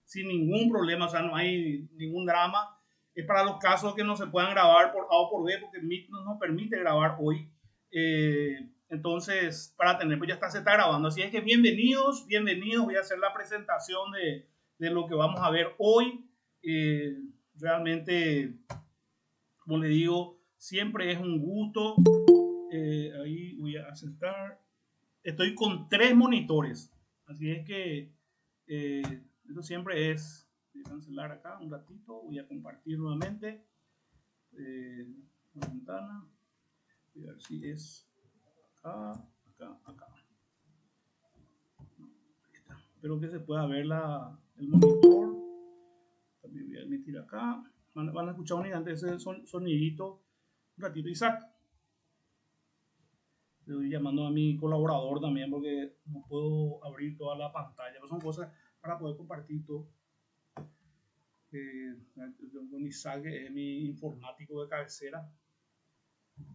sin ningún problema, o sea, no hay ningún drama. Es para los casos que no se puedan grabar por A o por B, porque Meet no nos permite grabar hoy. Entonces, para tener, pues ya está, se está grabando. Así es que bienvenidos, bienvenidos. Voy a hacer la presentación de lo que vamos a ver hoy. Realmente, como le digo, siempre es un gusto. Ahí voy a aceptar. Estoy con 3 monitores. Así es que esto siempre es. Voy a cancelar acá un ratito. Voy a compartir nuevamente la ventana. Voy a ver si es acá, acá, acá. Ahí está. Espero que se pueda ver el monitor. También voy a emitir acá. Van a escuchar únicamente ese sonidito. Un ratito, Isaac. Le estoy llamando a mi colaborador también porque no puedo abrir toda la pantalla. Pero son cosas para poder compartir todo. Con Isaac, que es mi informático de cabecera,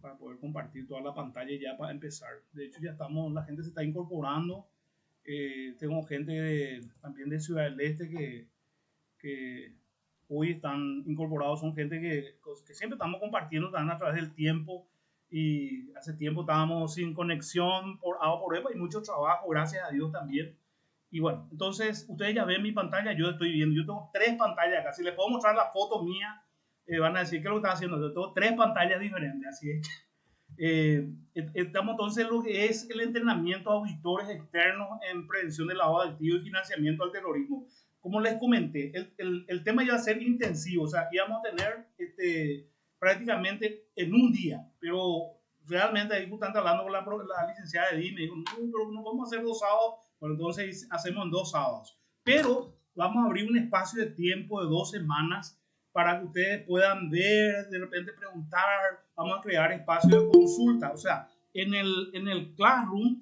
para poder compartir toda la pantalla ya para empezar. De hecho, ya estamos, la gente se está incorporando. Tengo gente también de Ciudad del Este que hoy están incorporados. Son gente que siempre estamos compartiendo también a través del tiempo. Y hace tiempo estábamos sin conexión por A o por B, y mucho trabajo, gracias a Dios también. Y bueno, entonces ustedes ya ven mi pantalla, yo estoy viendo, yo tengo 3 pantallas acá. Si les puedo mostrar la foto mía, van a decir que lo que está haciendo. Yo tengo 3 pantallas diferentes, así es que estamos entonces en lo que es el entrenamiento a auditores externos en prevención de lavado de activos y financiamiento al terrorismo. Como les comenté, el tema iba a ser intensivo, o sea, íbamos a tener prácticamente en un día, pero realmente ahí están hablando con la licenciada de DIM, me dijo, no, pero no vamos a hacer 2 sábados, bueno, entonces hacemos en 2 sábados, pero vamos a abrir un espacio de tiempo de 2 semanas para que ustedes puedan ver, de repente preguntar, vamos a crear espacios de consulta, o sea, en el Classroom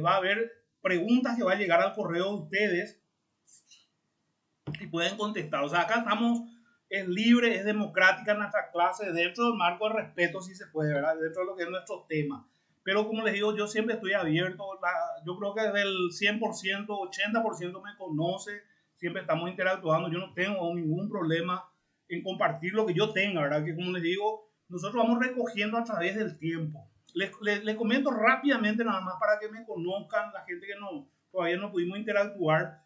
va a haber preguntas que va a llegar al correo de ustedes y pueden contestar, o sea, acá estamos, es libre, es democrática nuestra clase, dentro del marco de respeto, si se puede, ¿verdad? Dentro de lo que es nuestro tema. Pero como les digo, yo siempre estoy abierto, yo creo que desde el 100%, 80% me conoce, siempre estamos interactuando, yo no tengo ningún problema en compartir lo que yo tenga, ¿verdad? Que como les digo, nosotros vamos recogiendo a través del tiempo. Les comento rápidamente nada más para que me conozcan, la gente que todavía no pudimos interactuar.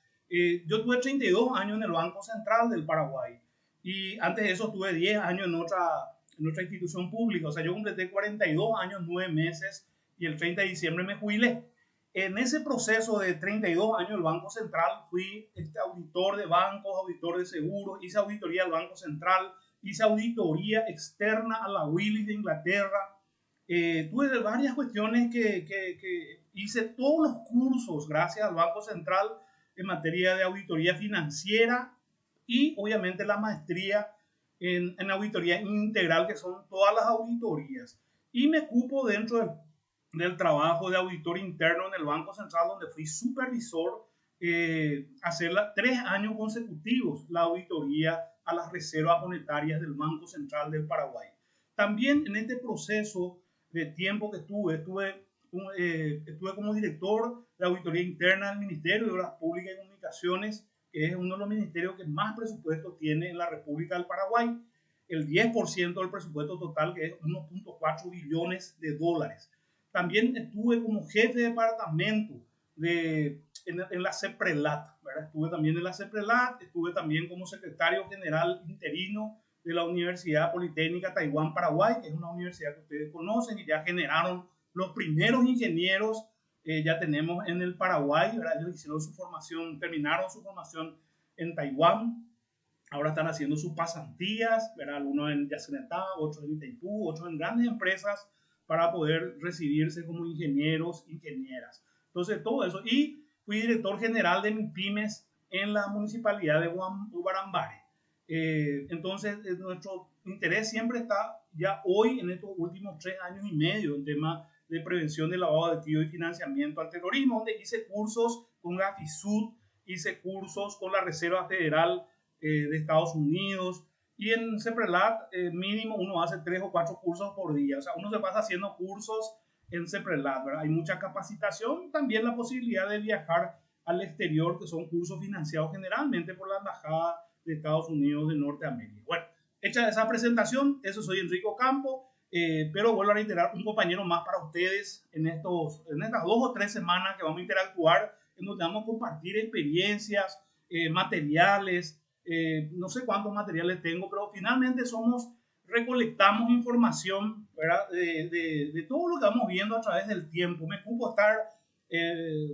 Yo tuve 32 años en el Banco Central del Paraguay y antes de eso tuve 10 años en otra institución pública. O sea, yo completé 42 años, 9 meses y el 30 de diciembre me jubilé. En ese proceso de 32 años del Banco Central fui auditor de bancos, auditor de seguros, hice auditoría del Banco Central, hice auditoría externa a la Willis de Inglaterra. Tuve varias cuestiones que hice todos los cursos gracias al Banco Central en materia de auditoría financiera y obviamente la maestría en auditoría integral, que son todas las auditorías. Y me cupo dentro del trabajo de auditor interno en el Banco Central, donde fui supervisor, hacerla 3 años consecutivos, la auditoría a las reservas monetarias del Banco Central del Paraguay. También en este proceso de tiempo que estuve como director de auditoría interna del Ministerio de Obras Públicas y Comunicaciones, que es uno de los ministerios que más presupuesto tiene en la República del Paraguay, el 10% del presupuesto total, que es 1.4 billones de dólares. También estuve como jefe de departamento en la CEPRELAT, ¿verdad? Estuve también en la CEPRELAT, estuve también como secretario general interino de la Universidad Politécnica Taiwán Paraguay, que es una universidad que ustedes conocen y ya generaron los primeros ingenieros. Ya tenemos en el Paraguay, ¿verdad? Ellos hicieron su formación, terminaron su formación en Taiwán, ahora están haciendo sus pasantías, ¿verdad? Algunos en Yacinetá, otros en Itaipú, otros en grandes empresas para poder recibirse como ingenieros, ingenieras. Entonces, todo eso. Y fui director general de MIPYMES en la municipalidad de Guarambaré. Entonces, nuestro interés siempre está ya hoy, en estos últimos 3 años y medio, en tema de prevención del lavado de activos y financiamiento al terrorismo, donde hice cursos con la FISUD, hice cursos con la Reserva Federal de Estados Unidos, y en CEPRELAT mínimo uno hace 3 o 4 cursos por día, o sea, uno se pasa haciendo cursos en CEPRELAT, ¿verdad? Hay mucha capacitación, también la posibilidad de viajar al exterior, que son cursos financiados generalmente por la Embajada de Estados Unidos de Norteamérica. Bueno, hecha esa presentación, eso soy Enrico Campo, pero vuelvo a reiterar, un compañero más para ustedes en estas 2 o 3 semanas que vamos a interactuar, en donde vamos a compartir experiencias, materiales, no sé cuántos materiales tengo, pero finalmente recolectamos información, ¿verdad? De todo lo que vamos viendo a través del tiempo. Me ocupo estar,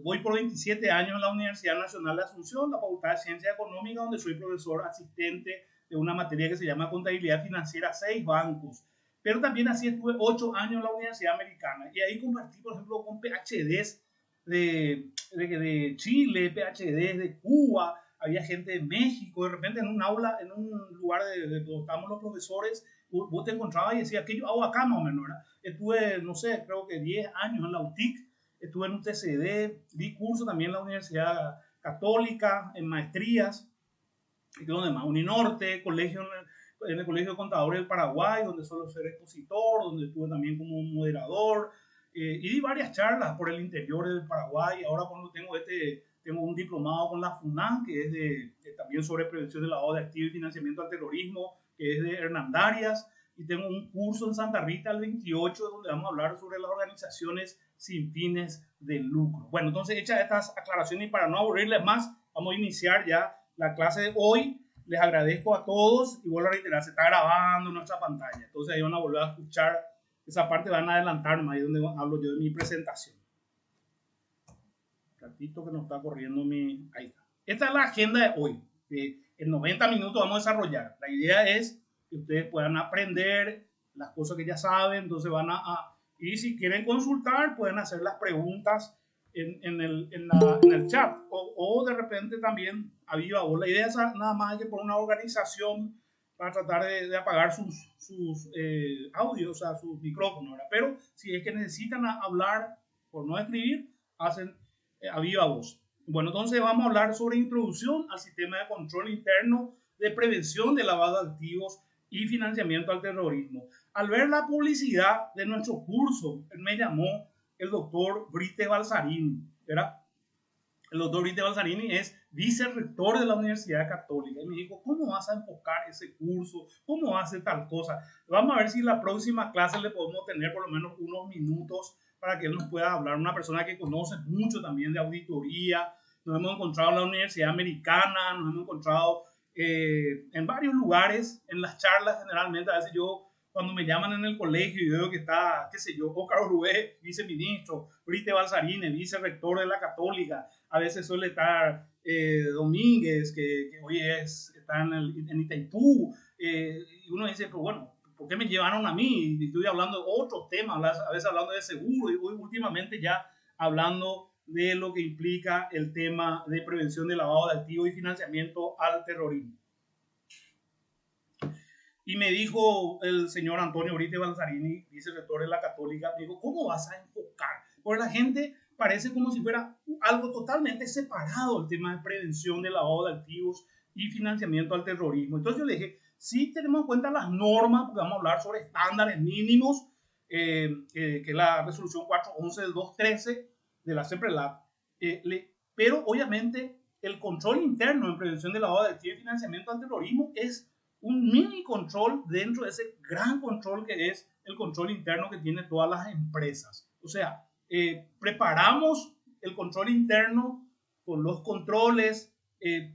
voy por 27 años en la Universidad Nacional de Asunción, la Facultad de Ciencia Económica, donde soy profesor asistente de una materia que se llama Contabilidad Financiera, 6 bancos. Pero también así estuve 8 años en la Universidad Americana y ahí compartí, por ejemplo, con PhDs de Chile, PhDs de Cuba, había gente de México, de repente en un aula, en un lugar donde estábamos los profesores, vos te encontrabas y decías, ¿qué yo hago acá más o menos? ¿Verdad? Estuve, no sé, creo que 10 años en la UTIC, estuve en un TCD, di curso también en la Universidad Católica, en maestrías, y donde más, Uninorte, en el Colegio de Contadores del Paraguay, donde suelo ser expositor, donde estuve también como un moderador, y di varias charlas por el interior del Paraguay. Ahora cuando tengo un diplomado con la FUNAM, que es también sobre prevención de lavado de activos y financiamiento al terrorismo, que es de Hernandarias, y tengo un curso en Santa Rita el 28, donde vamos a hablar sobre las organizaciones sin fines de lucro. Bueno, entonces, hechas estas aclaraciones y para no aburrirles más, vamos a iniciar ya la clase de hoy. Les agradezco a todos y vuelvo a reiterar, se está grabando en nuestra pantalla, entonces ahí van a volver a escuchar esa parte, van a adelantarme ahí donde hablo yo de mi presentación. Un ratito que nos está corriendo ahí está. Esta es la agenda de hoy, que en 90 minutos vamos a desarrollar. La idea es que ustedes puedan aprender las cosas que ya saben, entonces y si quieren consultar, pueden hacer las preguntas en el chat o de repente también a viva voz. La idea es nada más que por una organización para tratar de apagar sus audios, o sea, sus micrófonos, ¿verdad? Pero si es que necesitan hablar por no escribir, hacen a viva voz. Bueno, entonces vamos a hablar sobre introducción al sistema de control interno de prevención de lavado de activos y financiamiento al terrorismo. Al ver la publicidad de nuestro curso, me llamó el doctor Brite Balsarini, ¿verdad? El doctor Brite Balsarini es vicerrector de la Universidad Católica y me dijo, ¿cómo vas a enfocar ese curso? ¿Cómo vas a hacer tal cosa? Vamos a ver si en la próxima clase le podemos tener por lo menos unos minutos para que él nos pueda hablar. Una persona que conoce mucho también de auditoría. Nos hemos encontrado en la Universidad Americana, nos hemos encontrado en varios lugares, en las charlas generalmente. A veces cuando me llaman en el colegio y veo que está, qué sé yo, Óscar Urrué, viceministro, Brite Balsarini, vicerrector de la Católica, a veces suele estar Domínguez, que hoy está en Itaipú, y uno dice, pues bueno, ¿por qué me llevaron a mí? Y estoy hablando de otros temas, a veces hablando de seguro, y hoy últimamente ya hablando de lo que implica el tema de prevención de lavado de activos y financiamiento al terrorismo. Y me dijo el señor Antonio Brite Balsarini, vicerrector de la Católica, me dijo, ¿cómo vas a enfocar? Porque la gente parece como si fuera algo totalmente separado el tema de prevención de lavado de activos y financiamiento al terrorismo. Entonces yo le dije, sí tenemos en cuenta las normas, porque vamos a hablar sobre estándares mínimos, que es la resolución 411 del 213 de la CEPRELAT, pero obviamente el control interno en prevención de lavado de activos y financiamiento al terrorismo es un mini control dentro de ese gran control que es el control interno que tienen todas las empresas. O sea, preparamos el control interno con los controles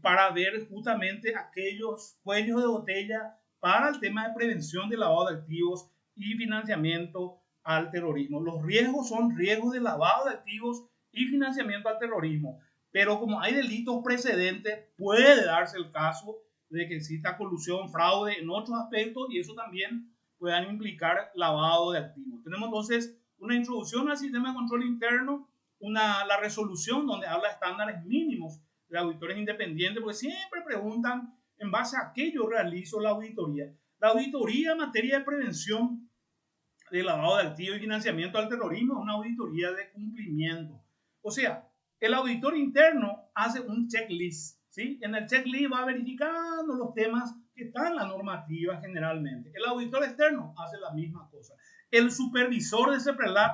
para ver justamente aquellos cuellos de botella para el tema de prevención de lavado de activos y financiamiento al terrorismo. Los riesgos son riesgos de lavado de activos y financiamiento al terrorismo, pero como hay delitos precedentes, puede darse el caso de que exista colusión, fraude en otros aspectos y eso también puedan implicar lavado de activos. Tenemos entonces una introducción al sistema de control interno, la resolución donde habla de estándares mínimos de auditores independientes, porque siempre preguntan en base a qué yo realizo la auditoría. La auditoría en materia de prevención de lavado de activos y financiamiento al terrorismo es una auditoría de cumplimiento. O sea, el auditor interno hace un checklist, ¿sí? En el checklist va verificando los temas que están en la normativa generalmente. El auditor externo hace la misma cosa. El supervisor de CEPRELAT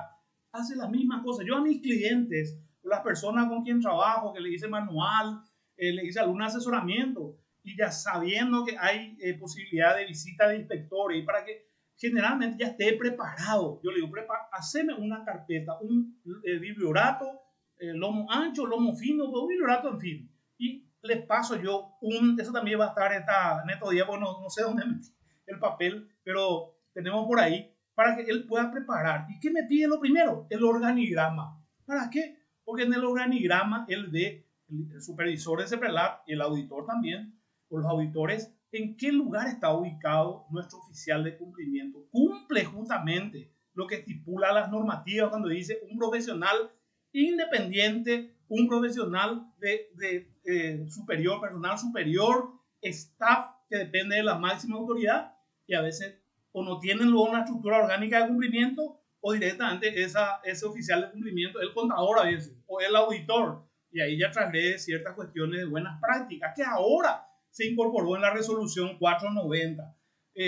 hace la misma cosa. Yo a mis clientes, o las personas con quien trabajo, que le hice manual, le hice algún asesoramiento, y ya sabiendo que hay posibilidad de visita de inspectores, y para que generalmente ya esté preparado, yo le digo, haceme una carpeta, un bibliorato, lomo ancho, lomo fino, un bibliorato, en fin, y les paso yo eso también va a estar en estos días, porque no sé dónde metí el papel, pero tenemos por ahí, para que él pueda preparar. ¿Y qué me pide lo primero? El organigrama. ¿Para qué? Porque en el organigrama él ve, el supervisor de CEPRELAT y el auditor también, o los auditores, en qué lugar está ubicado nuestro oficial de cumplimiento. Cumple justamente lo que estipula las normativas cuando dice un profesional independiente, un profesional de superior, personal superior, staff que depende de la máxima autoridad, y a veces o no tienen luego una estructura orgánica de cumplimiento, o directamente ese oficial de cumplimiento, el contador a veces, o el auditor, y ahí ya traslade ciertas cuestiones de buenas prácticas, que ahora se incorporó en la resolución 490.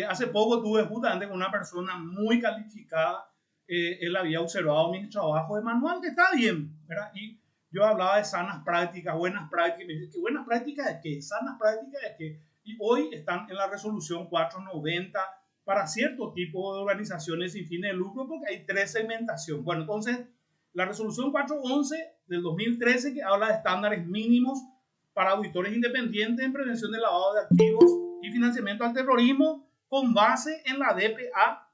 Hace poco tuve justamente con una persona muy calificada, él había observado mis trabajos de manual, que está bien, ¿verdad? Y yo hablaba de sanas prácticas, buenas prácticas, me dice, ¿qué buenas prácticas es qué? ¿Sanas prácticas es qué? Y hoy están en la resolución 490 para cierto tipo de organizaciones sin fines de lucro, porque hay 3 segmentaciones. Bueno, entonces, la resolución 411 del 2013, que habla de estándares mínimos para auditores independientes en prevención del lavado de activos y financiamiento al terrorismo, con base en la DPA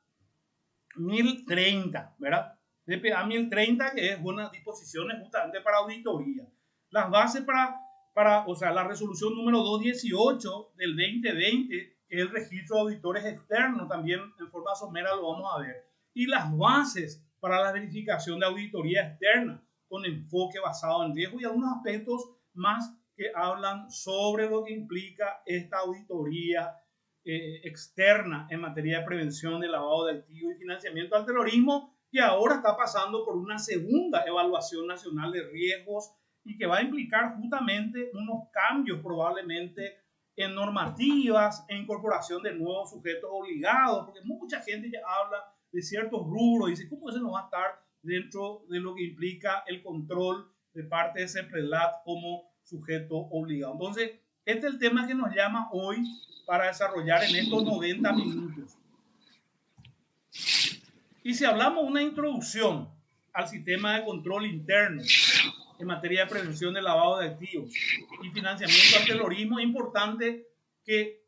1030, ¿verdad? DPA 1030, que es buenas disposiciones justamente para auditoría. Las bases o sea, la resolución número 218 del 2020, que es el registro de auditores externos, también en forma somera lo vamos a ver. Y las bases para la verificación de auditoría externa, con enfoque basado en riesgo, y algunos aspectos más que hablan sobre lo que implica esta auditoría externa en materia de prevención de lavado de activos y financiamiento al terrorismo, que ahora está pasando por una segunda evaluación nacional de riesgos y que va a implicar justamente unos cambios probablemente en normativas, en incorporación de nuevos sujetos obligados, porque mucha gente ya habla de ciertos rubros y dice, ¿cómo eso no va a estar dentro de lo que implica el control de parte de CEPRELAT como sujeto obligado? Entonces, este es el tema que nos llama hoy para desarrollar en estos 90 minutos. Y si hablamos de una introducción al sistema de control interno en materia de prevención del lavado de activos y financiamiento al terrorismo, es importante que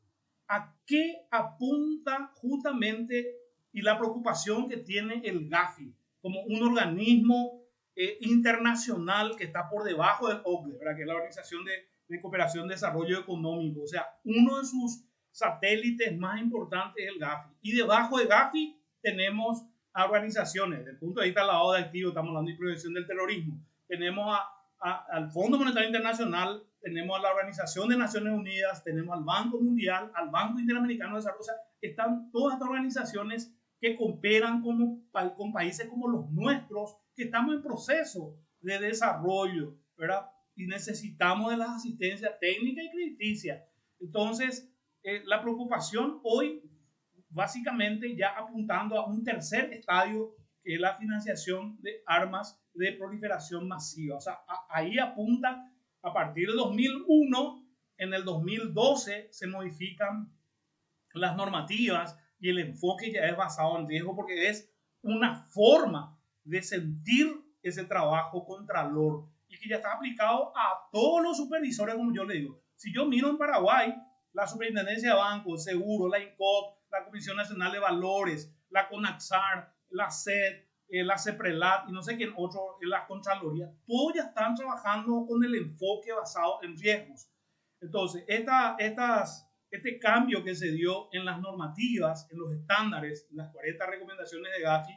a qué apunta justamente y la preocupación que tiene el GAFI como un organismo internacional que está por debajo del OCDE, ¿verdad? Que es la Organización de Cooperación y Desarrollo Económico. O sea, uno de sus satélites más importantes es el GAFI. Y debajo de GAFI tenemos a organizaciones, desde el punto de vista del lavado de activos, estamos hablando de prevención del terrorismo, tenemos al Fondo Monetario Internacional, tenemos a la Organización de Naciones Unidas, tenemos al Banco Mundial, al Banco Interamericano de Desarrollo. O sea, están todas estas organizaciones que cooperan con países como los nuestros, que estamos en proceso de desarrollo, ¿verdad? Y necesitamos de la asistencia técnica y crediticia. Entonces, la preocupación hoy, básicamente ya apuntando a un tercer estadio, que es la financiación de armas de proliferación masiva. O sea, ahí apunta a partir del 2001, en el 2012 se modifican las normativas y el enfoque ya es basado en riesgo, porque es una forma de sentir ese trabajo contralor y que ya está aplicado a todos los supervisores, como yo le digo. Si yo miro en Paraguay, la Superintendencia de Bancos, Seguro, la INCOP, la Comisión Nacional de Valores, la CONAXAR, la SED, la CEPRELAT y no sé quién otro, la Contraloría, todos ya están trabajando con el enfoque basado en riesgos. Entonces, este cambio que se dio en las normativas, en los estándares, en las 40 recomendaciones de GAFI,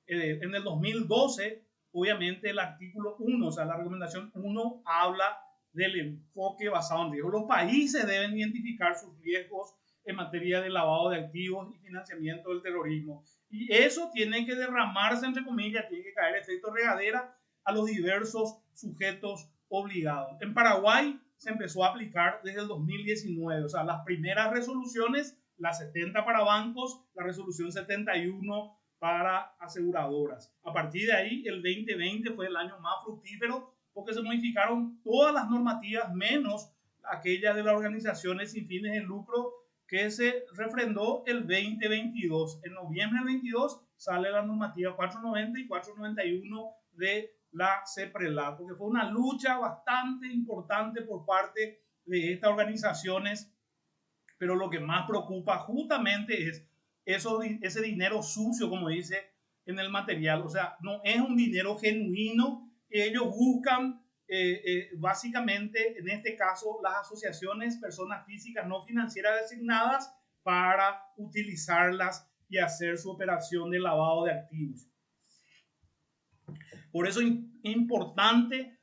en el 2012, obviamente el artículo 1, o sea, la recomendación 1 habla del enfoque basado en riesgos. Los países deben identificar sus riesgos en materia de lavado de activos y financiamiento del terrorismo. Y eso tiene que derramarse, entre comillas, tiene que caer efecto regadera a los diversos sujetos obligados. En Paraguay se empezó a aplicar desde el 2019, o sea, las primeras resoluciones, las 70 para bancos, la resolución 71 para aseguradoras. A partir de ahí, el 2020 fue el año más fructífero porque se modificaron todas las normativas menos aquellas de las organizaciones sin fines de lucro que se refrendó el 2022. En noviembre del 22 sale la normativa 490 y 491 de la CEPRELAT, porque fue una lucha bastante importante por parte de estas organizaciones, pero lo que más preocupa justamente es ese dinero sucio, como dice en el material. O sea, no es un dinero genuino que ellos buscan. Básicamente, en este caso, las asociaciones, personas físicas no financieras designadas para utilizarlas y hacer su operación de lavado de activos. Por eso importante,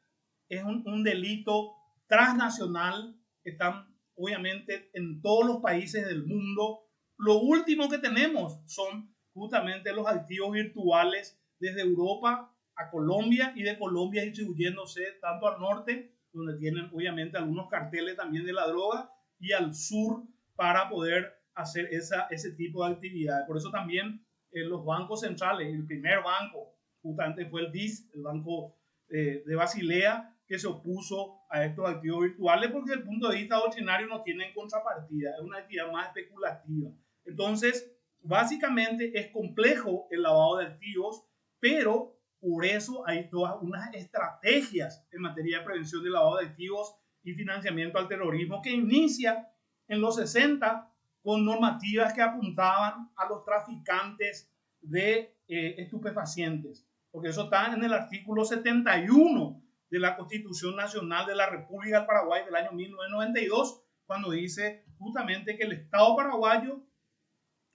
es un delito transnacional, están obviamente en todos los países del mundo. Lo último que tenemos son justamente los activos virtuales desde Europa a Colombia y de Colombia distribuyéndose tanto al norte, donde tienen obviamente algunos carteles también de la droga, y al sur para poder hacer ese tipo de actividades. Por eso también los bancos centrales, el primer banco justamente fue el BIS, el Banco de Basilea, que se opuso a estos activos virtuales porque desde el punto de vista doctrinario no tienen contrapartida, es una actividad más especulativa. Entonces, básicamente es complejo el lavado de activos, pero por eso hay todas unas estrategias en materia de prevención del lavado de activos y financiamiento al terrorismo que inicia en los 60 con normativas que apuntaban a los traficantes de estupefacientes, porque eso está en el artículo 71 de la Constitución Nacional de la República del Paraguay del año 1992, cuando dice justamente que el Estado paraguayo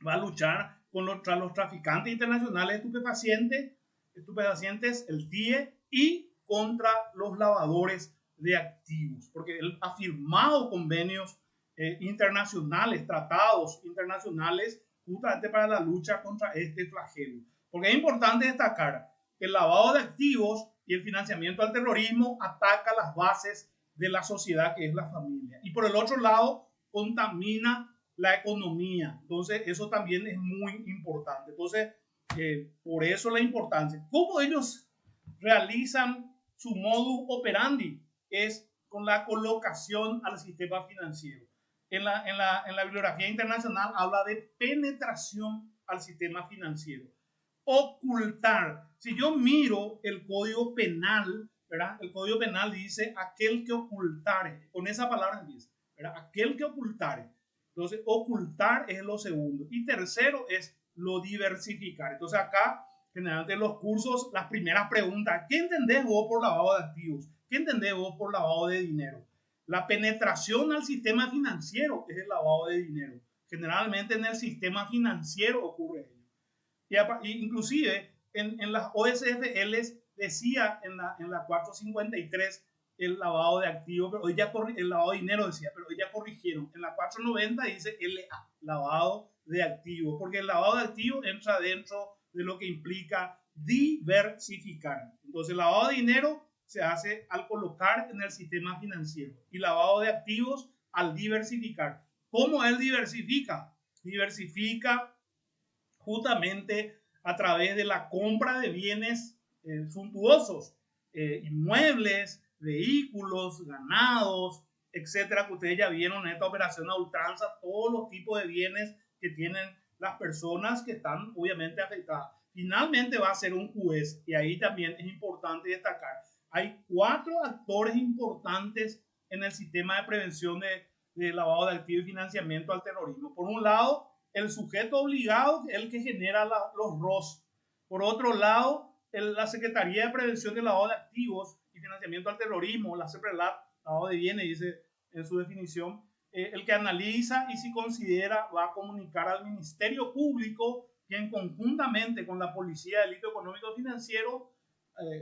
va a luchar contra los traficantes internacionales de estupefacientes, el TIE, y contra los lavadores de activos, porque él ha firmado convenios internacionales, tratados internacionales, justamente para la lucha contra este flagelo. Porque es importante destacar que el lavado de activos y el financiamiento al terrorismo ataca las bases de la sociedad, que es la familia. Y por el otro lado, contamina la economía. Entonces, eso también es muy importante. Entonces, por eso la importancia. ¿Cómo ellos realizan su modus operandi? Es con la colocación al sistema financiero. En la bibliografía internacional habla de penetración al sistema financiero. Ocultar. Si yo miro el Código Penal, ¿verdad? El Código Penal dice aquel que ocultare. Con esa palabra empieza, ¿verdad? Aquel que ocultare. Entonces, ocultar es lo segundo. Y tercero es lo diversificar. Entonces, acá, generalmente en los cursos, las primeras preguntas: ¿qué entendés vos por lavado de activos? ¿Qué entendés vos por lavado de dinero? La penetración al sistema financiero es el lavado de dinero. Generalmente en el sistema financiero ocurre ello. Y inclusive en las OSFL decía en la 453 el lavado de activos, pero hoy ya el lavado de dinero decía, pero hoy ya corrigieron. En la 490 dice LA, lavado de activos, porque el lavado de activos entra dentro de lo que implica diversificar. Entonces, el lavado de dinero se hace al colocar en el sistema financiero y lavado de activos al diversificar. ¿Cómo él diversifica? Diversifica justamente a través de la compra de bienes suntuosos, inmuebles, vehículos, ganados, etcétera, que ustedes ya vieron en esta operación a ultranza, todos los tipos de bienes que tienen las personas que están obviamente afectadas. Finalmente va a ser un juez, y ahí también es importante destacar. Hay 4 actores importantes en el sistema de prevención de lavado de activos y financiamiento al terrorismo. Por un lado, el sujeto obligado es el que genera los ROS. Por otro lado, la Secretaría de Prevención de Lavado de Activos y Financiamiento al Terrorismo, la CEPRELAT, lavado de bienes, dice en su definición, el que analiza y si considera va a comunicar al Ministerio Público, quien conjuntamente con la Policía de Delito Económico y Financiero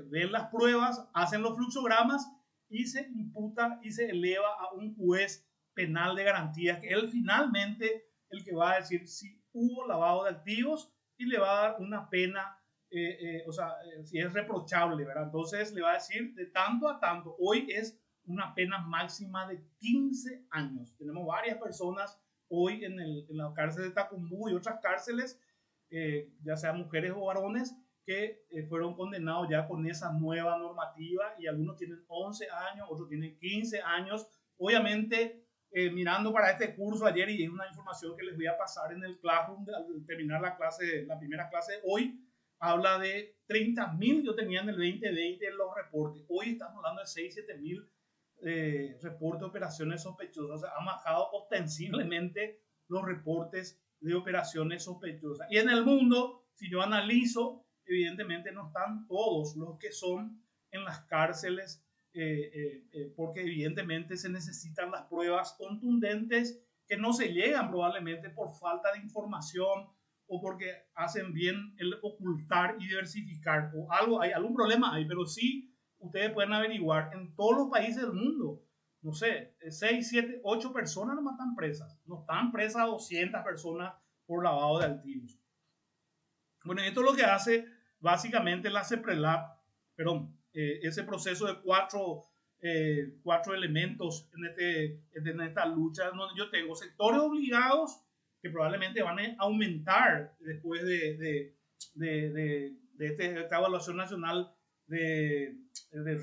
ven las pruebas, hacen los fluxogramas y se imputa y se eleva a un juez penal de garantías, que él finalmente el que va a decir si hubo lavado de activos y le va a dar una pena, si es reprochable, ¿verdad? Entonces le va a decir de tanto a tanto. Hoy es una pena máxima de 15 años. Tenemos varias personas hoy en la cárcel de Tacumbú y otras cárceles, ya sean mujeres o varones, que fueron condenados ya con esa nueva normativa, y algunos tienen 11 años, otros tienen 15 años. Obviamente, mirando para este curso ayer, y es una información que les voy a pasar en el Classroom al terminar la primera clase de hoy, habla de 30.000 yo tenía en el 2020 en los reportes. Hoy estamos hablando de 6-7.000 reportes de operaciones sospechosas. O sea, han bajado ostensiblemente los reportes de operaciones sospechosas. Y en el mundo, si yo analizo, evidentemente no están todos los que son en las cárceles, porque evidentemente se necesitan las pruebas contundentes que no se llegan probablemente por falta de información o porque hacen bien el ocultar y diversificar o algo, hay algún problema ahí, pero sí ustedes pueden averiguar en todos los países del mundo, no sé, 6, 7, 8 personas no están presas, no están presas 200 personas por lavado de activos. Bueno, esto es lo que hace básicamente la CEPRELAT, perdón, ese proceso de cuatro elementos en esta lucha, donde yo tengo sectores obligados que probablemente van a aumentar después de esta evaluación nacional de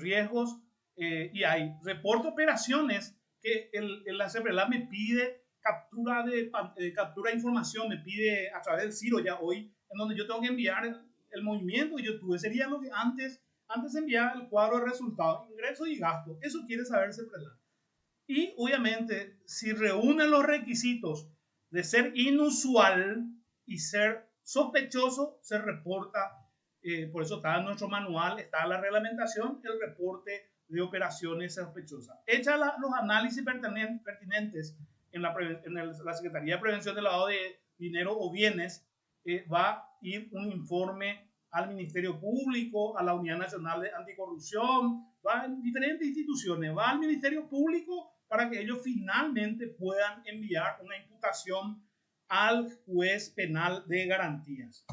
riesgos, y hay reporte de operaciones que la CEPRELAT me pide captura de información, me pide a través del CIRO ya hoy, en donde yo tengo que enviar el movimiento que yo tuve. Sería lo que antes enviar el cuadro de resultados, ingresos y gastos. Eso quiere saber CEPRELAT. Y obviamente, si reúnen los requisitos de ser inusual y ser sospechoso, se reporta. Por eso está en nuestro manual, está en la reglamentación, el reporte de operaciones sospechosas. Hecha los análisis pertinentes en la Secretaría de Prevención del Lavado de Dinero o Bienes, va a ir un informe al Ministerio Público, a la Unidad Nacional de Anticorrupción, va a diferentes instituciones, va al Ministerio Público para que ellos finalmente puedan enviar una imputación al juez penal de garantías.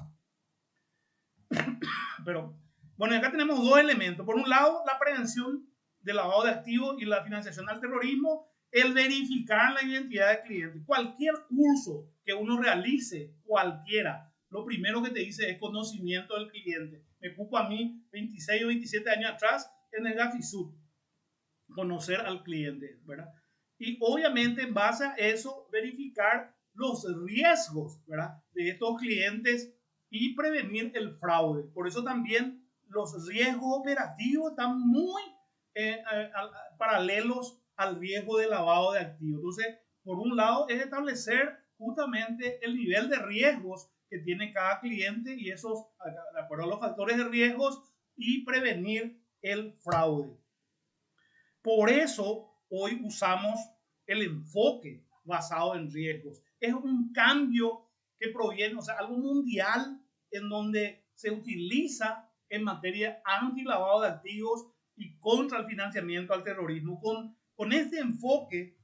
Pero, bueno, acá tenemos dos elementos. Por un lado, la prevención del lavado de activos y la financiación al terrorismo, el verificar la identidad del cliente. Cualquier curso que uno realice, cualquiera, lo primero que te dice es conocimiento del cliente. Me ocupo a mí 26 o 27 años atrás en el GAFISUR, conocer al cliente, ¿verdad? Y obviamente en base a eso verificar los riesgos, ¿verdad?, de estos clientes y prevenir el fraude. Por eso también los riesgos operativos están muy paralelos al riesgo de lavado de activos. Entonces, por un lado es establecer justamente el nivel de riesgos que tiene cada cliente y esos, de acuerdo a los factores de riesgos, y prevenir el fraude. Por eso hoy usamos el enfoque basado en riesgos. Es un cambio que proviene, o sea, algo mundial en donde se utiliza en materia anti-lavado de activos y contra el financiamiento al terrorismo. Con este enfoque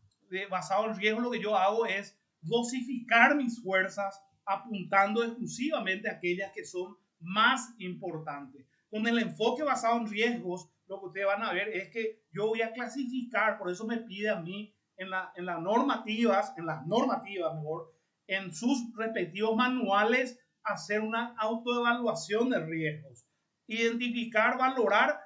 basado en riesgos, lo que yo hago es dosificar mis fuerzas apuntando exclusivamente a aquellas que son más importantes. Con el enfoque basado en riesgos, lo que ustedes van a ver es que yo voy a clasificar, por eso me pide a mí en las normativas mejor, en sus respectivos manuales, hacer una autoevaluación de riesgos, identificar, valorar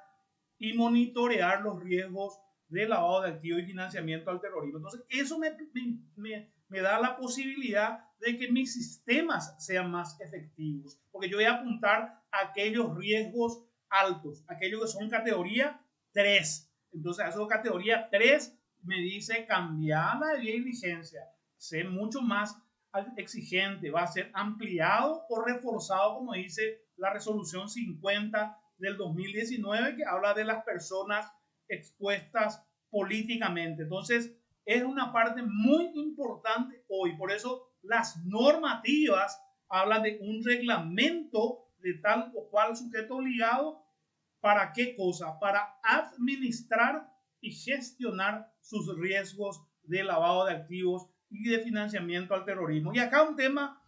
y monitorear los riesgos de lavado de activos y financiamiento al terrorismo. Entonces, eso me da la posibilidad de que mis sistemas sean más efectivos, porque yo voy a apuntar a aquellos riesgos altos, aquellos que son categoría 3. Entonces, a eso categoría 3 me dice cambiar la diligencia, ser mucho más exigente, va a ser ampliado o reforzado, como dice la resolución 50 del 2019, que habla de las personas expuestas políticamente. Entonces, es una parte muy importante hoy. Por eso las normativas hablan de un reglamento de tal o cual sujeto obligado. ¿Para qué cosa? Para administrar y gestionar sus riesgos de lavado de activos y de financiamiento al terrorismo. Y acá un tema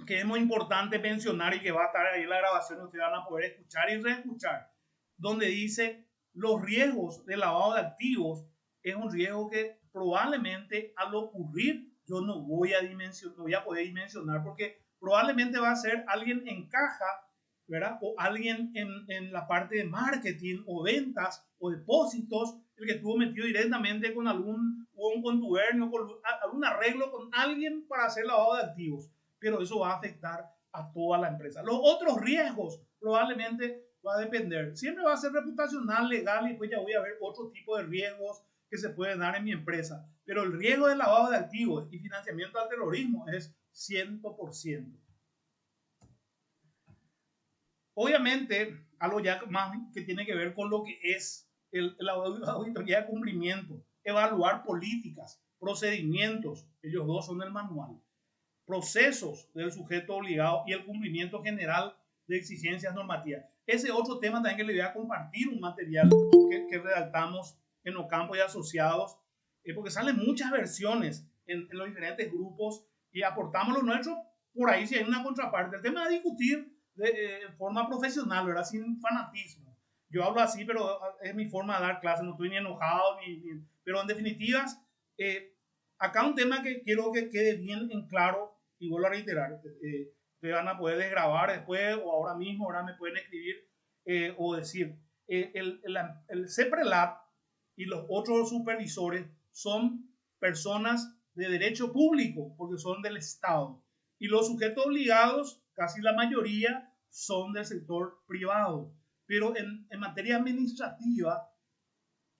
que es muy importante mencionar y que va a estar ahí en la grabación, ustedes van a poder escuchar y reescuchar, donde dice los riesgos de lavado de activos es un riesgo que probablemente al ocurrir yo no voy a poder dimensionar, porque probablemente va a ser alguien en caja ¿verdad? O alguien en la parte de marketing o ventas o depósitos, el que estuvo metido directamente con algún contubernio, con algún arreglo con alguien para hacer lavado de activos. Pero eso va a afectar a toda la empresa. Los otros riesgos probablemente va a depender. Siempre va a ser reputacional, legal, y después ya voy a ver otro tipo de riesgos que se pueden dar en mi empresa. Pero el riesgo de lavado de activos y financiamiento al terrorismo es 100%. Obviamente, algo ya más que tiene que ver con lo que es la auditoría de cumplimiento, evaluar políticas, procedimientos, ellos dos son el manual, procesos del sujeto obligado y el cumplimiento general de exigencias normativas. Ese otro tema también que le voy a compartir, un material que redactamos en Ocampo y Asociados, porque salen muchas versiones en los diferentes grupos y aportamos lo nuestro por ahí si hay una contraparte. El tema de discutir de forma profesional, ¿verdad? Sin fanatismo. Yo hablo así, pero es mi forma de dar clases, no estoy ni enojado, pero en definitivas, acá un tema que quiero que quede bien en claro, y vuelvo a reiterar, te van a poder desgrabar después o ahora mismo, ahora me pueden escribir o decir, el CEPRELAT y los otros supervisores son personas de derecho público, porque son del Estado. Y los sujetos obligados, casi la mayoría, son del sector privado. Pero en materia administrativa,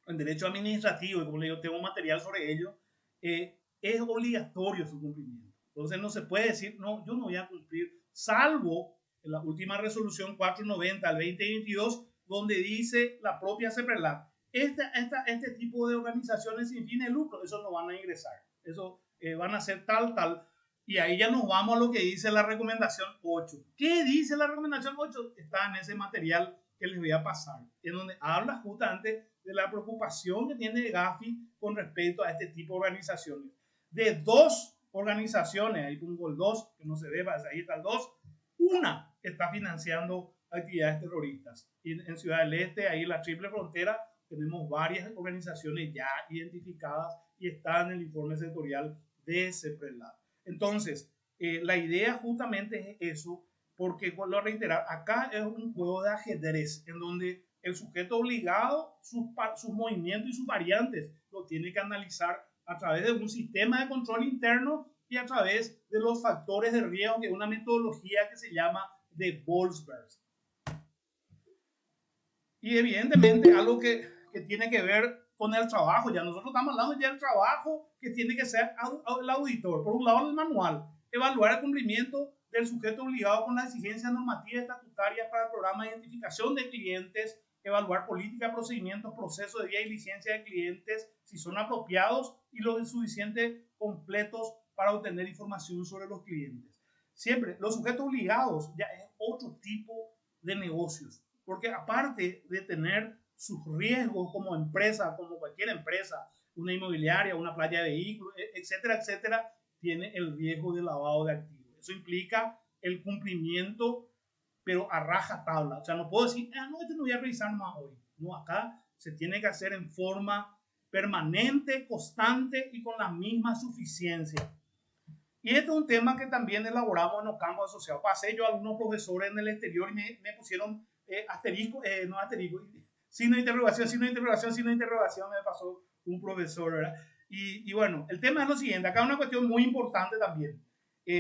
en derecho administrativo, y como le digo, tengo material sobre ello, es obligatorio su cumplimiento. Entonces no se puede decir, no, yo no voy a cumplir, salvo en la última resolución 490 al 2022, donde dice la propia CEPRELAT, este tipo de organizaciones sin fin de lucro, eso no van a ingresar, eso van a ser tal, y ahí ya nos vamos a lo que dice la recomendación 8. ¿Qué dice la recomendación 8? Está en ese material que les voy a pasar, en donde habla justamente de la preocupación que tiene Gafi con respecto a este tipo de organizaciones. De dos organizaciones, ahí pongo el 2, que no se ve, ahí está el 2, una está financiando actividades terroristas. Y en Ciudad del Este, ahí en la Triple Frontera, tenemos varias organizaciones ya identificadas y están en el informe sectorial de CEPRELAT. Entonces, la idea justamente es eso, porque, vuelvo a reiterar, acá es un juego de ajedrez en donde el sujeto obligado, sus movimientos y sus variantes lo tiene que analizar a través de un sistema de control interno y a través de los factores de riesgo, que es una metodología que se llama de Boltzberg. Y evidentemente algo que tiene que ver con el trabajo, ya nosotros estamos hablando ya del trabajo que tiene que ser el auditor. Por un lado, el manual, evaluar el cumplimiento del sujeto obligado con las exigencias normativas estatutarias para el programa de identificación de clientes, evaluar políticas, procedimientos, procesos de vía y licencia de clientes, si son apropiados y lo suficiente completos para obtener información sobre los clientes. Siempre, los sujetos obligados ya es otro tipo de negocios, porque aparte de tener sus riesgos como empresa, como cualquier empresa, una inmobiliaria, una playa de vehículos, etcétera, etcétera, tiene el riesgo de lavado de activos. Eso implica el cumplimiento, pero a raja tabla. O sea, no puedo decir, no, no voy a revisar más hoy. No, acá se tiene que hacer en forma permanente, constante y con la misma suficiencia. Y este es un tema que también elaboramos en los campos asociados. Pasé yo a algunos profesores en el exterior y me pusieron asterisco, no asterisco, signo de interrogación, me pasó un profesor, ¿verdad? Y bueno, el tema es lo siguiente, acá hay una cuestión muy importante también.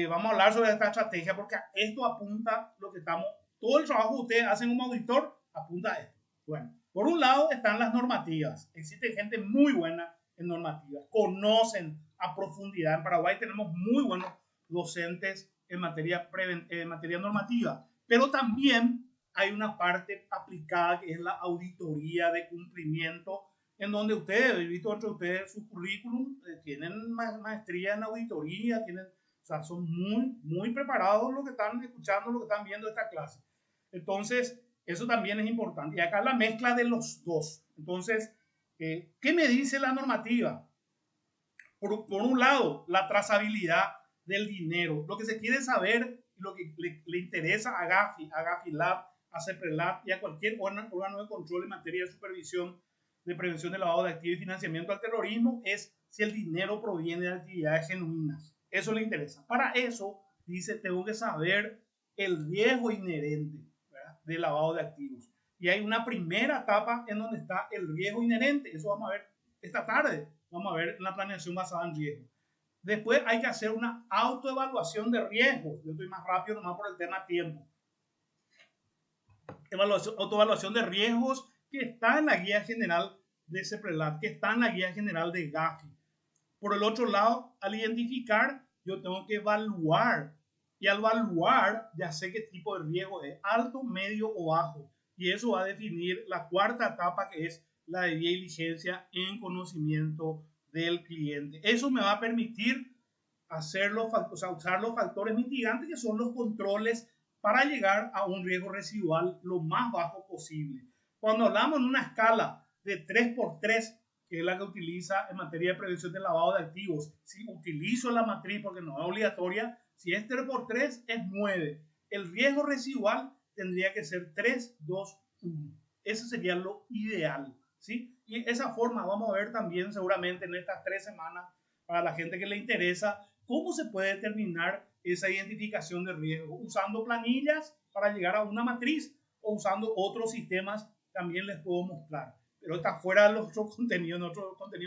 Vamos a hablar sobre esta estrategia porque esto apunta lo que estamos, todo el trabajo que ustedes hacen como auditor apunta a esto. Bueno, por un lado están las normativas. Existe gente muy buena en normativas, conocen a profundidad. En Paraguay tenemos muy buenos docentes en materia normativa, pero también hay una parte aplicada que es la auditoría de cumplimiento, en donde ustedes, he visto entre ustedes su currículum, tienen maestría en auditoría, o sea, son muy preparados los que están escuchando, los que están viendo esta clase. Entonces, eso también es importante. Y acá la mezcla de los dos. Entonces, ¿qué me dice la normativa? Por un lado, la trazabilidad del dinero. Lo que se quiere saber, lo que le interesa a Gafi, a Gafilab, a CEPRELAT y a cualquier órgano de control en materia de supervisión de prevención de lavado de activos y financiamiento al terrorismo, es si el dinero proviene de actividades genuinas. Eso le interesa. Para eso, dice, tengo que saber el riesgo inherente, ¿verdad? de lavado de activos. Y hay una primera etapa en donde está el riesgo inherente. Eso vamos a ver esta tarde. Vamos a ver en la planeación basada en riesgo. Después hay que hacer una autoevaluación de riesgos. Yo estoy más rápido nomás por el tema tiempo. Autoevaluación de riesgos que está en la guía general de CEPRELAT, que está en la guía general de Gafi. Por el otro lado, al identificar, yo tengo que evaluar. Y al evaluar, ya sé qué tipo de riesgo es, alto, medio o bajo. Y eso va a definir la cuarta etapa, que es la de diligencia en conocimiento del cliente. Eso me va a permitir hacerlo, o sea, usar los factores mitigantes, que son los controles, para llegar a un riesgo residual lo más bajo posible. Cuando hablamos en una escala de 3x3, que es la que utiliza en materia de prevención del lavado de activos, si utilizo la matriz porque no es obligatoria, si es 3x3 es 9. El riesgo residual tendría que ser 3, 2, 1. Eso sería lo ideal, ¿sí? Y esa forma vamos a ver también seguramente en estas 3 semanas, para la gente que le interesa, cómo se puede determinar esa identificación de riesgo, usando planillas para llegar a una matriz o usando otros sistemas, también les puedo mostrar. Pero está fuera de los otros contenidos,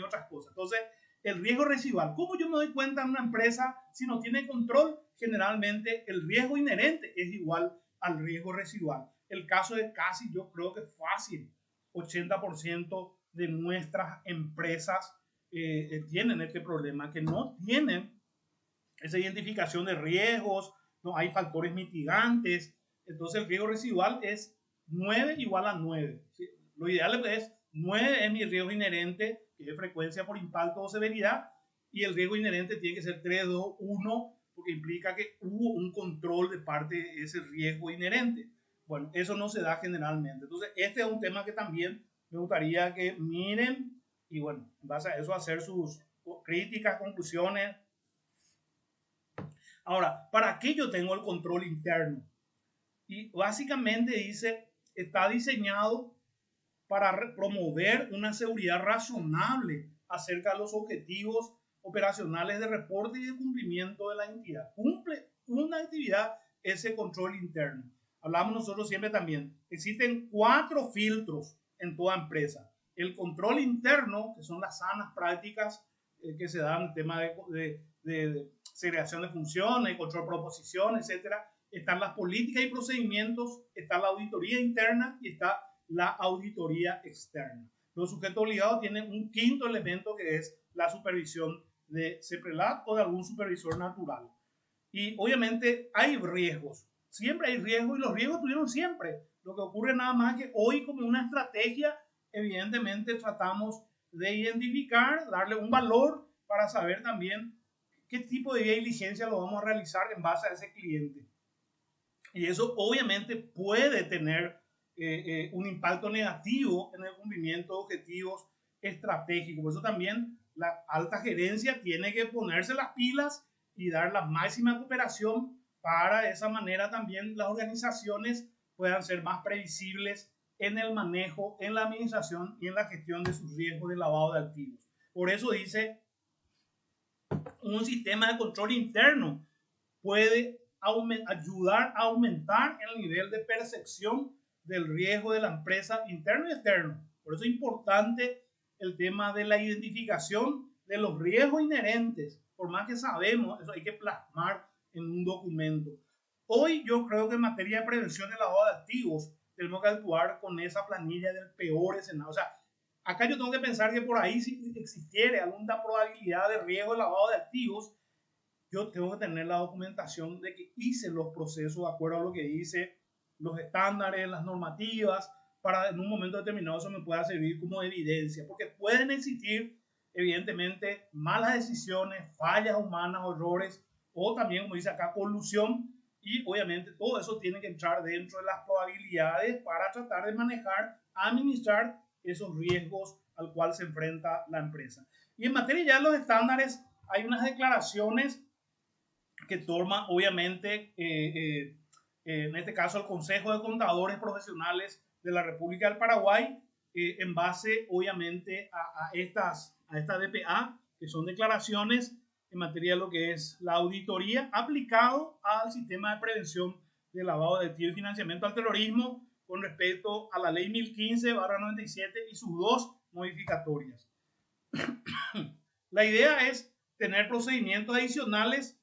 otras cosas. Entonces, el riesgo residual. ¿Cómo yo me doy cuenta en una empresa si no tiene control? Generalmente el riesgo inherente es igual al riesgo residual. El caso de casi, yo creo que fácil, 80% de nuestras empresas tienen este problema, que no tienen esa identificación de riesgos, no hay factores mitigantes. Entonces el riesgo residual es 9 igual a 9. ¿Sí? Lo ideal es 9 es mi riesgo inherente, que es frecuencia por impacto o severidad, y el riesgo inherente tiene que ser 3, 2, 1, porque implica que hubo un control de parte de ese riesgo inherente. Bueno, eso no se da generalmente. Entonces, este es un tema que también me gustaría que miren y, bueno, en base a eso hacer sus críticas, conclusiones. Ahora, ¿para qué yo tengo el control interno? Y básicamente dice, está diseñado para promover una seguridad razonable acerca de los objetivos operacionales de reporte y de cumplimiento de la entidad. Cumple una actividad ese control interno. Hablamos nosotros siempre también. Existen 4 filtros en toda empresa. El control interno, que son las sanas prácticas que se dan en el tema de segregación de funciones, control de proposición, etcétera. Están las políticas y procedimientos, está la auditoría interna y está la auditoría externa. Los sujetos obligados tienen un quinto elemento, que es la supervisión de CEPRELAT o de algún supervisor natural. Y obviamente hay riesgos, siempre hay riesgos, y los riesgos tuvieron siempre. Lo que ocurre nada más es que hoy, como una estrategia, evidentemente tratamos de identificar, darle un valor para saber también qué tipo de diligencia lo vamos a realizar en base a ese cliente. Y eso obviamente puede tener un impacto negativo en el cumplimiento de objetivos estratégicos. Por eso también la alta gerencia tiene que ponerse las pilas y dar la máxima cooperación para de esa manera también las organizaciones puedan ser más previsibles en el manejo, en la administración y en la gestión de sus riesgos de lavado de activos. Por eso dice, un sistema de control interno puede ayudar a aumentar el nivel de percepción del riesgo de la empresa interno y externo. Por eso es importante el tema de la identificación de los riesgos inherentes. Por más que sabemos, eso hay que plasmar en un documento. Hoy yo creo que en materia de prevención de lavado de activos tenemos que actuar con esa planilla del peor escenario. O sea, acá yo tengo que pensar que por ahí, si existiera alguna probabilidad de riesgo de lavado de activos, yo tengo que tener la documentación de que hice los procesos de acuerdo a lo que dice los estándares, las normativas, para en un momento determinado eso me pueda servir como evidencia, porque pueden existir evidentemente malas decisiones, fallas humanas, errores, o también, como dice acá, colusión, y obviamente todo eso tiene que entrar dentro de las probabilidades para tratar de manejar, administrar esos riesgos al cual se enfrenta la empresa. Y en materia ya de los estándares, hay unas declaraciones que toma obviamente en este caso el Consejo de Contadores Profesionales de la República del Paraguay, en base obviamente a estas DPA, que son declaraciones en materia de lo que es la auditoría aplicado al sistema de prevención de lavado de activos y financiamiento al terrorismo, con respecto a la ley 1015/97 y sus dos modificatorias. La idea es tener procedimientos adicionales,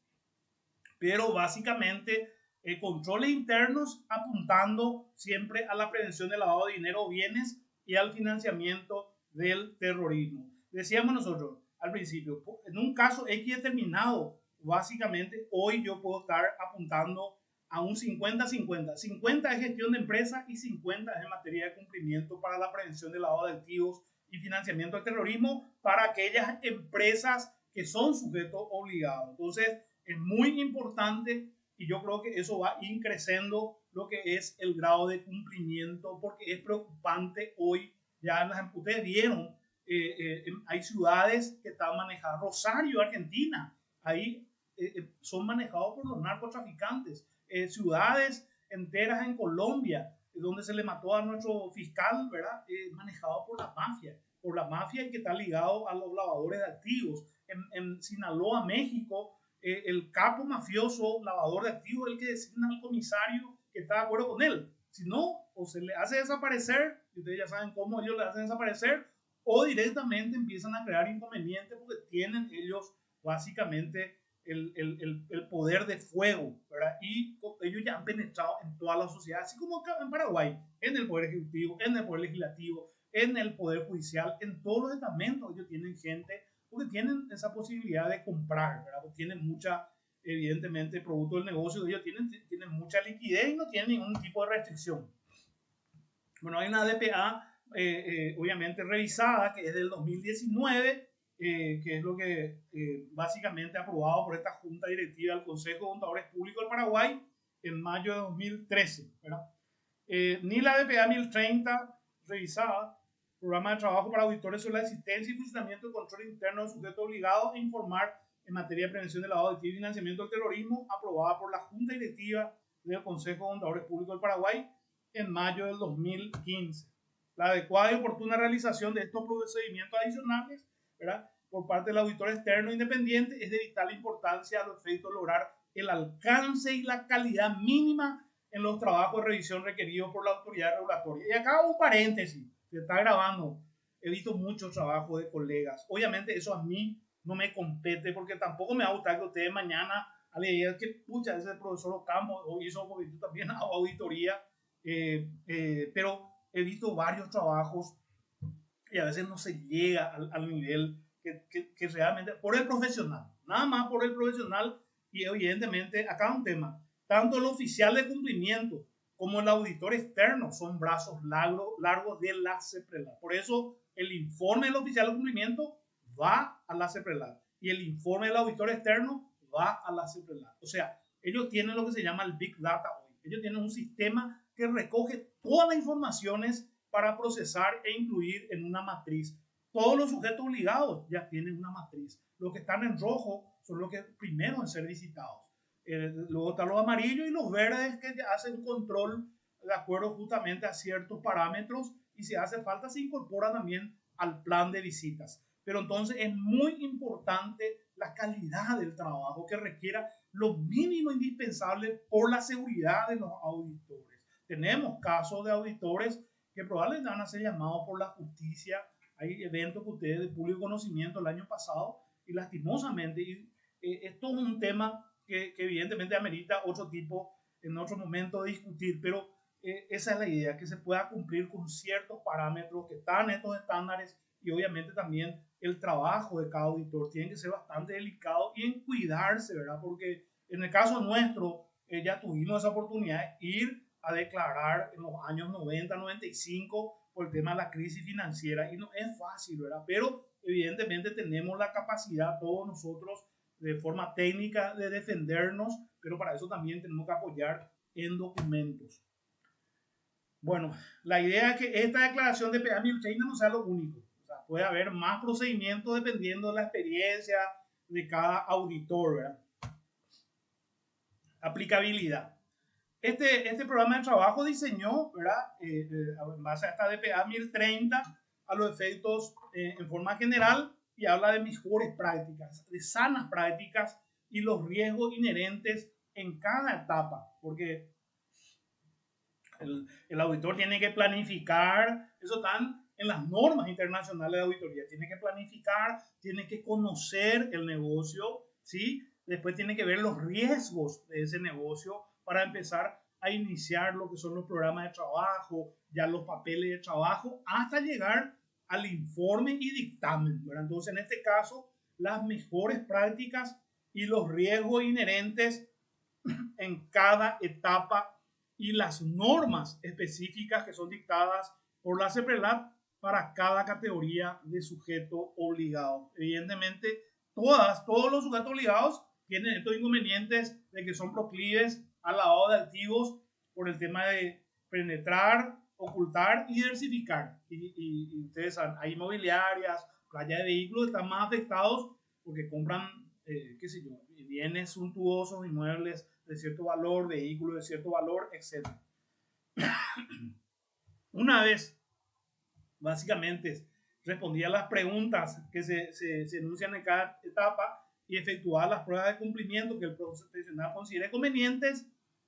pero básicamente controles internos apuntando siempre a la prevención del lavado de dinero o bienes y al financiamiento del terrorismo. Decíamos nosotros al principio, en un caso X determinado, básicamente hoy yo puedo estar apuntando a un 50-50. 50 es gestión de empresa y 50 es en materia de cumplimiento para la prevención del lavado de activos y financiamiento del terrorismo para aquellas empresas que son sujetos obligados. Entonces, es muy importante y yo creo que eso va creciendo lo que es el grado de cumplimiento, porque es preocupante hoy. Ya ustedes vieron, hay ciudades que están manejadas, Rosario, Argentina, ahí son manejados por los narcotraficantes, ciudades enteras en Colombia, donde se le mató a nuestro fiscal, ¿verdad? Manejado por la mafia y que está ligado a los lavadores de activos. En Sinaloa, México, el capo mafioso lavador de activos es el que designa al comisario que está de acuerdo con él. Si no, o se le hace desaparecer, y ustedes ya saben cómo ellos le hacen desaparecer, o directamente empiezan a crear inconvenientes porque tienen ellos básicamente el poder de fuego, ¿verdad? Y ellos ya han penetrado en toda la sociedad, así como acá en Paraguay, en el poder ejecutivo, en el poder legislativo, en el poder judicial, en todos los estamentos ellos tienen gente, porque tienen esa posibilidad de comprar, ¿verdad? Porque tienen mucha, evidentemente, producto del negocio de ellos, tienen mucha liquidez y no tienen ningún tipo de restricción. Bueno, hay una DPA, obviamente revisada, que es del 2019, que es lo que básicamente aprobado por esta Junta Directiva del Consejo de Contadores Públicos del Paraguay en mayo de 2013, ¿verdad? Ni la DPA 1030 revisada, programa de trabajo para auditores sobre la existencia y funcionamiento del control interno de sujetos obligados a informar en materia de prevención del lavado de activos y financiamiento del terrorismo, aprobada por la Junta Directiva del Consejo de Contadores Públicos del Paraguay en mayo del 2015. La adecuada y oportuna realización de estos procedimientos adicionales, ¿verdad?, por parte del auditor externo independiente es de vital importancia a los efectos de lograr el alcance y la calidad mínima en los trabajos de revisión requeridos por la autoridad regulatoria. Y acá un paréntesis, se está grabando. He visto muchos trabajos de colegas. Obviamente eso a mí no me compete porque tampoco me va a gustar que ustedes mañana le digan que pucha, ese profesor Ocampo hizo también auditoría, pero he visto varios trabajos y a veces no se llega al nivel que realmente, por el profesional, nada más por el profesional. Y evidentemente acá un tema, tanto el oficial de cumplimiento como el auditor externo son brazos largos de la CEPRELAC. Por eso el informe del oficial de cumplimiento va a la CEPRELAC y el informe del auditor externo va a la CEPRELAC. O sea, ellos tienen lo que se llama el Big Data hoy. Ellos tienen un sistema que recoge todas las informaciones para procesar e incluir en una matriz. Todos los sujetos obligados ya tienen una matriz. Los que están en rojo son los que primero en ser visitados. Luego están los amarillos y los verdes que hacen control de acuerdo justamente a ciertos parámetros y si hace falta se incorpora también al plan de visitas. Pero entonces es muy importante la calidad del trabajo que requiera lo mínimo indispensable por la seguridad de los auditores. Tenemos casos de auditores que probablemente van a ser llamados por la justicia. Hay eventos que ustedes de público conocimiento el año pasado y lastimosamente esto es un tema que evidentemente amerita otro tipo en otro momento de discutir, pero esa es la idea, que se pueda cumplir con ciertos parámetros que están en estos estándares y obviamente también el trabajo de cada auditor tiene que ser bastante delicado y en cuidarse, ¿verdad? Porque en el caso nuestro ya tuvimos esa oportunidad de ir a declarar en los años 90, 95 por el tema de la crisis financiera y no es fácil, ¿verdad? Pero evidentemente tenemos la capacidad todos nosotros de forma técnica de defendernos, pero para eso también tenemos que apoyar en documentos. Bueno, la idea es que esta declaración de PA 1030 no sea lo único. O sea, puede haber más procedimientos dependiendo de la experiencia de cada auditor, ¿verdad? Aplicabilidad. Este programa de trabajo diseñó, ¿verdad? En base a esta DPA 1030 a los efectos en forma general y habla de mejores prácticas, de sanas prácticas y los riesgos inherentes en cada etapa, porque El auditor tiene que planificar, eso están en las normas internacionales de auditoría, tiene que planificar, tiene que conocer el negocio, ¿sí? Después tiene que ver los riesgos de ese negocio para empezar a iniciar lo que son los programas de trabajo, ya los papeles de trabajo, hasta llegar al informe y dictamen, ¿verdad? Entonces, en este caso, las mejores prácticas y los riesgos inherentes en cada etapa y las normas específicas que son dictadas por la CEPRELAT para cada categoría de sujeto obligado. Evidentemente, todos los sujetos obligados tienen estos inconvenientes de que son proclives al lavado de activos por el tema de penetrar, ocultar y diversificar. Y ustedes saben, hay inmobiliarias, playa de vehículos están más afectados porque compran, qué sé yo, bienes suntuosos, inmuebles de cierto valor, vehículos de cierto valor, etc. Una vez, básicamente, respondía a las preguntas que se enuncian en cada etapa y efectuar las pruebas de cumplimiento que el profesional considere convenientes,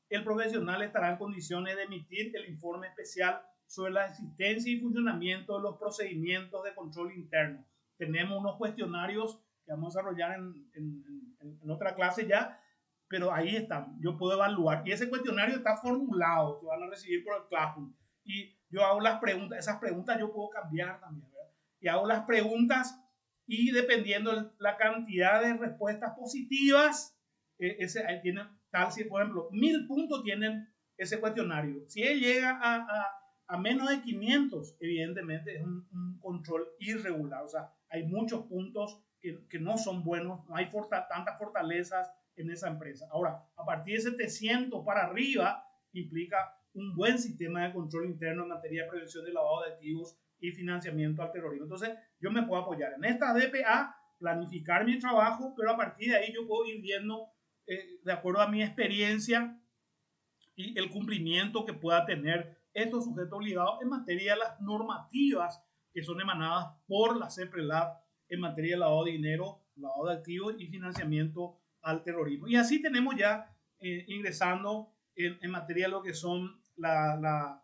el profesional estará en condiciones de emitir el informe especial sobre la existencia y funcionamiento de los procedimientos de control interno. Tenemos unos cuestionarios que vamos a desarrollar en otra clase ya, pero ahí están, yo puedo evaluar. Y ese cuestionario está formulado, que van a recibir por el Classroom. Y yo hago las preguntas, esas preguntas yo puedo cambiar también, ¿verdad? Y hago las preguntas y dependiendo de la cantidad de respuestas positivas, ahí tiene tal, si por ejemplo, 1000 puntos tienen ese cuestionario. Si él llega a menos de 500, evidentemente es un control irregular. O sea, hay muchos puntos que no son buenos, no hay tantas fortalezas en esa empresa. Ahora, a partir de 700 para arriba, implica un buen sistema de control interno en materia de prevención de lavado de activos y financiamiento al terrorismo. Entonces, yo me puedo apoyar en esta DPA, planificar mi trabajo, pero a partir de ahí yo puedo ir viendo, de acuerdo a mi experiencia y el cumplimiento que pueda tener estos sujetos obligados en materia de las normativas que son emanadas por la CEPRELAT en materia de lavado de dinero, lavado de activos y financiamiento al terrorismo. Y así tenemos ya ingresando en materia de lo que son la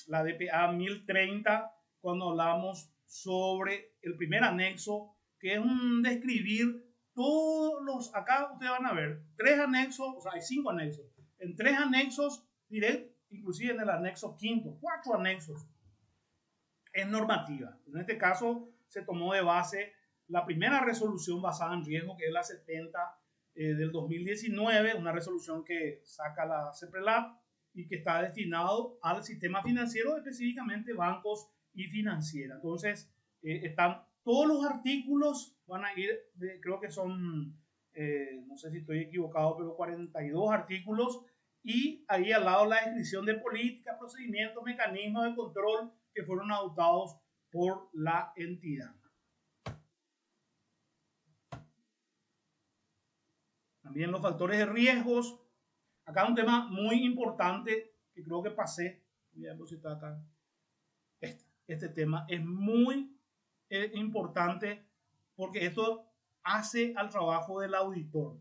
DPA 1030, cuando hablamos sobre el primer anexo, que es un describir todos los, acá ustedes van a ver, 3 anexos, o sea, hay 5 anexos, en 3 anexos, diré, inclusive en el anexo quinto, 4 anexos, es normativa. En este caso, se tomó de base la primera resolución basada en riesgo, que es la 70 del 2019, una resolución que saca la CEPRELAT y que está destinado al sistema financiero, específicamente bancos y financieras. Entonces, están todos los artículos, van a ir, creo que son, no sé si estoy equivocado, pero 42 artículos, y ahí al lado la descripción de políticas, procedimientos, mecanismos de control que fueron adoptados por la entidad. También los factores de riesgos. Acá un tema muy importante que creo que pasé. Voy a ver si está acá. Este tema es muy importante porque esto hace al trabajo del auditor.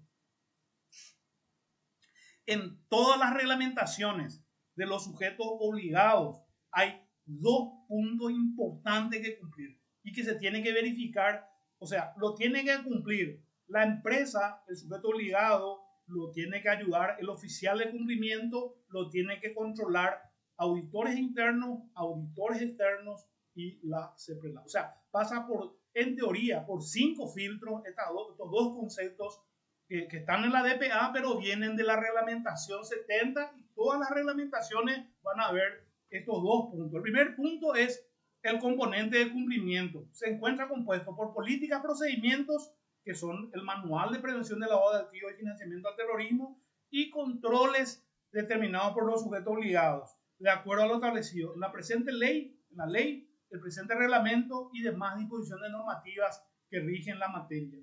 En todas las reglamentaciones de los sujetos obligados hay 2 puntos importantes que cumplir y que se tiene que verificar. O sea, lo tiene que cumplir la empresa, el sujeto obligado, lo tiene que ayudar el oficial de cumplimiento, lo tiene que controlar auditores internos, auditores externos y la CEPRELAT. O sea, pasa por, en teoría, por 5 filtros estos 2 conceptos que están en la DPA, pero vienen de la reglamentación 70 y todas las reglamentaciones van a ver estos 2 puntos. El primer punto es el componente de cumplimiento. Se encuentra compuesto por políticas, procedimientos, que son el manual de prevención de lavado de activos y financiamiento al terrorismo, y controles determinados por los sujetos obligados, de acuerdo a lo establecido en la presente ley, en la ley, el presente reglamento y demás disposiciones normativas que rigen la materia.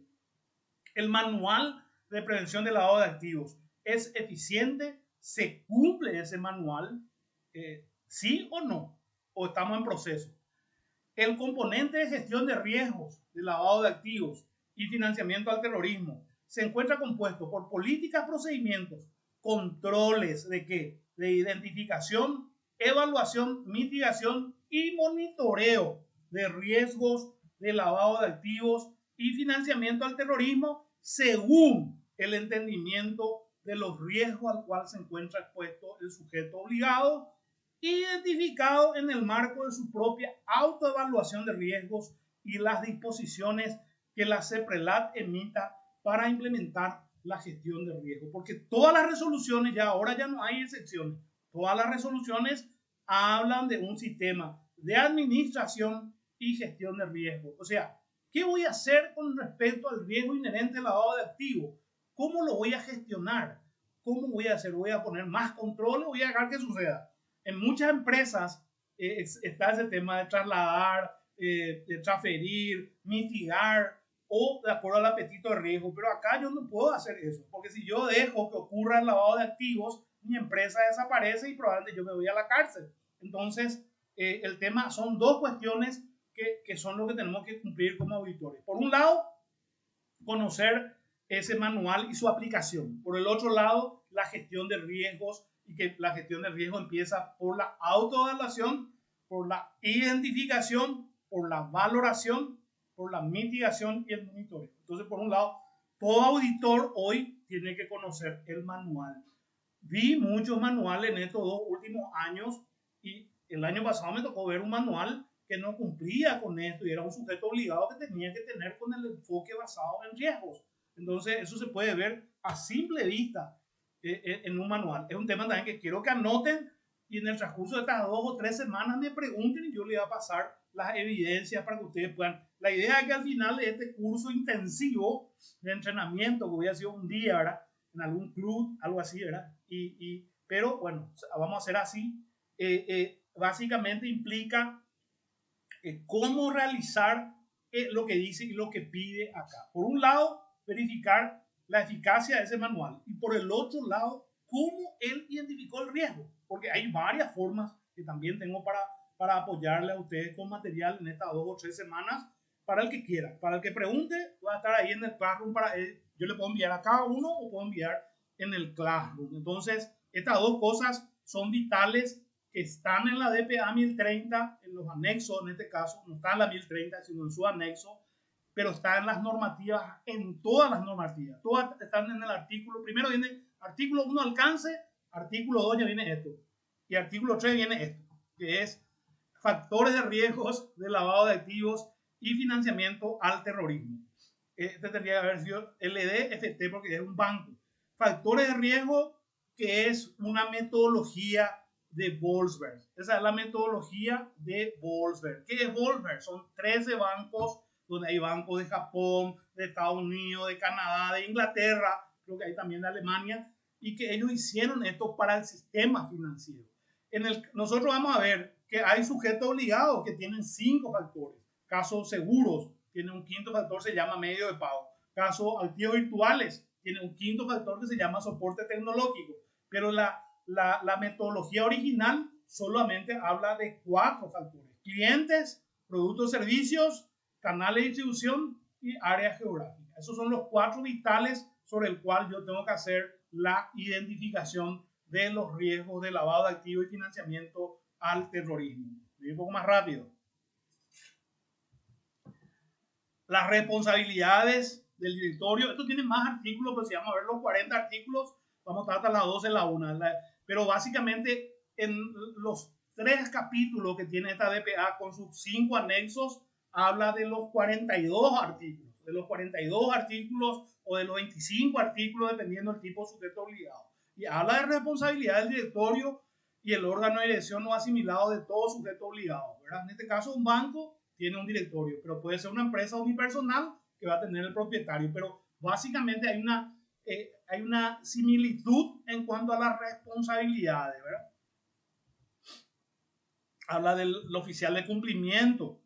El manual de prevención de lavado de activos es eficiente, se cumple ese manual, sí o no, o estamos en proceso. El componente de gestión de riesgos de lavado de activos y financiamiento al terrorismo se encuentra compuesto por políticas, procedimientos, controles de qué, de identificación, evaluación, mitigación y monitoreo de riesgos de lavado de activos y financiamiento al terrorismo según el entendimiento de los riesgos al cual se encuentra expuesto el sujeto obligado, identificado en el marco de su propia autoevaluación de riesgos y las disposiciones que la CEPRELAT emita para implementar la gestión de riesgo. Porque todas las resoluciones, ya ahora ya no hay excepciones, todas las resoluciones hablan de un sistema de administración y gestión de riesgo. O sea, ¿qué voy a hacer con respecto al riesgo inherente al lavado de activos? ¿Cómo lo voy a gestionar? ¿Cómo voy a hacer? ¿Voy a poner más control o voy a dejar que suceda? En muchas empresas está ese tema de trasladar, de transferir, mitigar o de acuerdo al apetito de riesgo. Pero acá yo no puedo hacer eso, porque si yo dejo que ocurra el lavado de activos, mi empresa desaparece y probablemente yo me voy a la cárcel. Entonces, el tema son dos cuestiones que son lo que tenemos que cumplir como auditores. Por un lado, conocer ese manual y su aplicación. Por el otro lado, la gestión de riesgos, y que la gestión de riesgo empieza por la autoevaluación, por la identificación, por la valoración, por la mitigación y el monitoreo. Entonces, por un lado, todo auditor hoy tiene que conocer el manual. Vi muchos manuales en estos 2 últimos años y el año pasado me tocó ver un manual que no cumplía con esto y era un sujeto obligado que tenía que tener con el enfoque basado en riesgos. Entonces, eso se puede ver a simple vista en un manual. Es un tema también que quiero que anoten y en el transcurso de estas 2 o 3 semanas me pregunten y yo les voy a pasar las evidencias para que ustedes puedan. La idea es que al final de este curso intensivo de entrenamiento, que voy a hacer un día, ¿verdad? En algún club, algo así, ¿verdad? Pero bueno, vamos a hacer así. Básicamente implica cómo realizar lo que dice y lo que pide acá. Por un lado, verificar la eficacia de ese manual y por el otro lado, cómo él identificó el riesgo, porque hay varias formas que también tengo para apoyarle a ustedes con material en estas 2 o 3 semanas para el que quiera. Para el que pregunte, va a estar ahí en el Classroom para él. Yo le puedo enviar a cada uno o puedo enviar en el Classroom. Entonces, estas 2 cosas son vitales, que están en la DPA 1030, en los anexos, en este caso, no está en la 1030, sino en su anexo, pero está en las normativas, en todas las normativas. Todas están en el artículo. Primero viene artículo 1 alcance, artículo 2 ya viene esto, y artículo 3 viene esto, que es factores de riesgos de lavado de activos y financiamiento al terrorismo. Este tendría que haber sido LDFT porque es un banco. Factores de riesgo, que es una metodología de Volkswagen. Esa es la metodología de Volkswagen. ¿Qué es Volkswagen? Son 13 bancos, donde hay bancos de Japón, de Estados Unidos, de Canadá, de Inglaterra, creo que hay también de Alemania, y que ellos hicieron esto para el sistema financiero. Nosotros vamos a ver que hay sujetos obligados que tienen 5 factores. Casos seguros, tiene un quinto factor, se llama medio de pago. Casos activos virtuales, tiene un quinto factor que se llama soporte tecnológico. Pero la metodología original solamente habla de 4 factores: clientes, productos, servicios, canales de distribución y área geográfica. Esos son los 4 vitales sobre el cual yo tengo que hacer la identificación de los riesgos de lavado de activos y financiamiento al terrorismo. Voy un poco más rápido. Las responsabilidades del directorio. Esto tiene más artículos, pero si vamos a ver los 40 artículos, vamos a estar hasta las 12 la 1. Pero básicamente en los 3 capítulos que tiene esta DPA con sus 5 anexos, habla de los 42 artículos. De los 42 artículos o de los 25 artículos, dependiendo del tipo de sujeto obligado. Y habla de responsabilidad del directorio y el órgano de dirección no asimilado de todo sujeto obligado, ¿verdad? En este caso, un banco tiene un directorio, pero puede ser una empresa unipersonal que va a tener el propietario. Pero básicamente hay una similitud en cuanto a las responsabilidades, ¿verdad? Habla del oficial de cumplimiento.